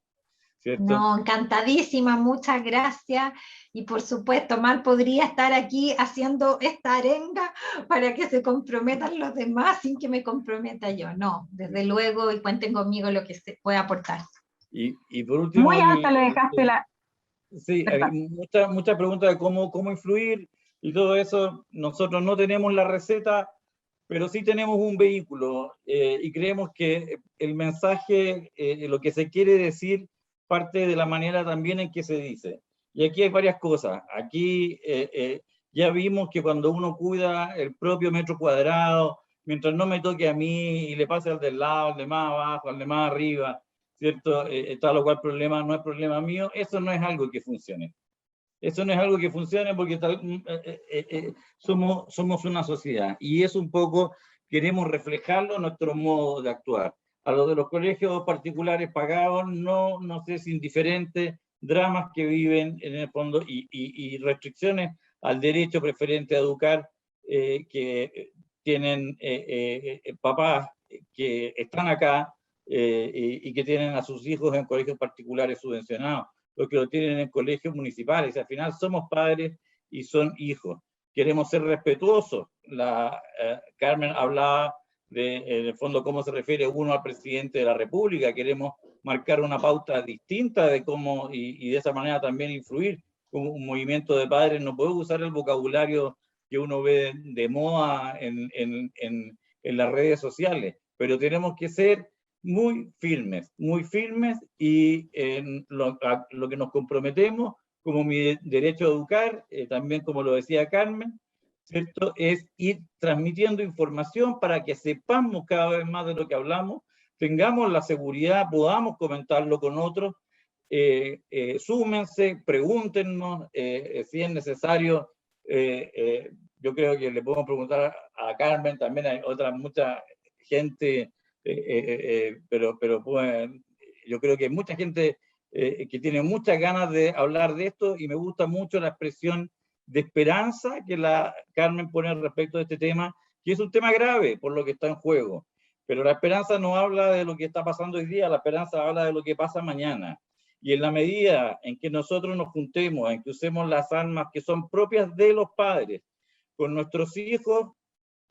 ¿cierto? No, encantadísima, muchas gracias. Y por supuesto, Mal podría estar aquí haciendo esta arenga para que se comprometan los demás sin que me comprometa yo. No, desde luego, y cuenten conmigo lo que se pueda aportar. Y por último... Muy alta le dejaste la... Sí, hay muchas preguntas de cómo influir y todo eso. Nosotros no tenemos la receta, pero sí tenemos un vehículo y creemos que el mensaje, lo que se quiere decir, parte de la manera también en que se dice. Y aquí hay varias cosas. Aquí ya vimos que cuando uno cuida el propio metro cuadrado, mientras no me toque a mí y le pase al del lado, al de más abajo, al de más arriba, ¿cierto? Tal o cual problema no es problema mío, eso no es algo que funcione. Eso no es algo que funcione porque somos una sociedad y es un poco, queremos reflejarlo en nuestro modo de actuar. A los de los colegios particulares pagados no es indiferente, dramas que viven en el fondo y restricciones al derecho preferente a educar que tienen papás que están acá y que tienen a sus hijos en colegios particulares subvencionados, los que lo tienen en colegios municipales. Al final somos padres y son hijos. Queremos ser respetuosos. Carmen hablaba en el fondo, cómo se refiere uno al presidente de la República. Queremos marcar una pauta distinta de cómo, y de esa manera también influir. Como un movimiento de padres no puede usar el vocabulario que uno ve de moda en las redes sociales, pero tenemos que ser muy firmes y en lo que nos comprometemos como mi derecho a educar, también como lo decía Carmen, ¿cierto? Es ir transmitiendo información para que sepamos cada vez más de lo que hablamos, tengamos la seguridad, podamos comentarlo con otros, súmense, pregúntenos si es necesario. Yo creo que le podemos preguntar a Carmen, también hay mucha gente, pero pues, yo creo que hay mucha gente que tiene muchas ganas de hablar de esto y me gusta mucho la expresión de esperanza que la Carmen pone al respecto de este tema, que es un tema grave por lo que está en juego. Pero la esperanza no habla de lo que está pasando hoy día, la esperanza habla de lo que pasa mañana. Y en la medida en que nosotros nos juntemos, en que usemos las armas que son propias de los padres, con nuestros hijos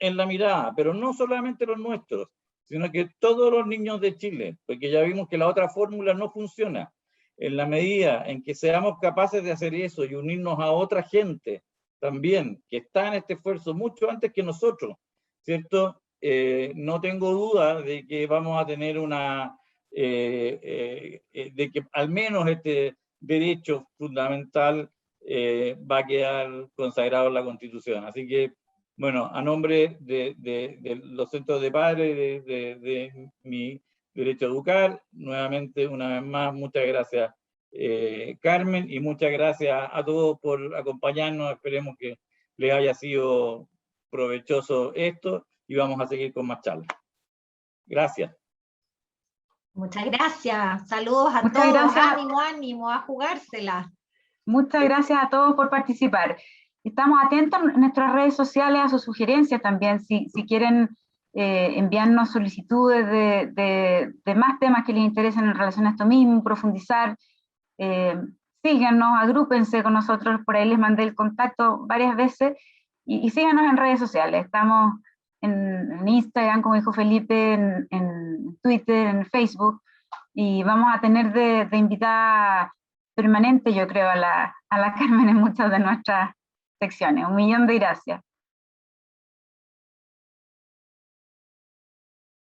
en la mirada, pero no solamente los nuestros, sino que todos los niños de Chile, porque ya vimos que la otra fórmula no funciona. En la medida en que seamos capaces de hacer eso y unirnos a otra gente también, que está en este esfuerzo mucho antes que nosotros, ¿cierto? No tengo duda de que vamos a tener de que al menos este derecho fundamental va a quedar consagrado en la Constitución. Así que, bueno, a nombre de los centros de padres, de mi derecho a educar, nuevamente, una vez más, muchas gracias, Carmen, y muchas gracias a todos por acompañarnos. Esperemos que les haya sido provechoso esto y vamos a seguir con más charlas. Gracias. Muchas gracias. Saludos a todos. Gracias. Ánimo, ánimo, a jugársela. Muchas gracias a todos por participar. Estamos atentos en nuestras redes sociales a sus sugerencias también, si quieren enviarnos solicitudes de más temas que les interesen en relación a esto mismo, profundizar. Síganos, agrúpense con nosotros, por ahí les mandé el contacto varias veces, y síganos en redes sociales. Estamos en Instagram, como dijo Felipe, en Twitter, en Facebook, y vamos a tener de invitada permanente, yo creo, a la Carmen en muchas de nuestras secciones. 1.000.000 de gracias.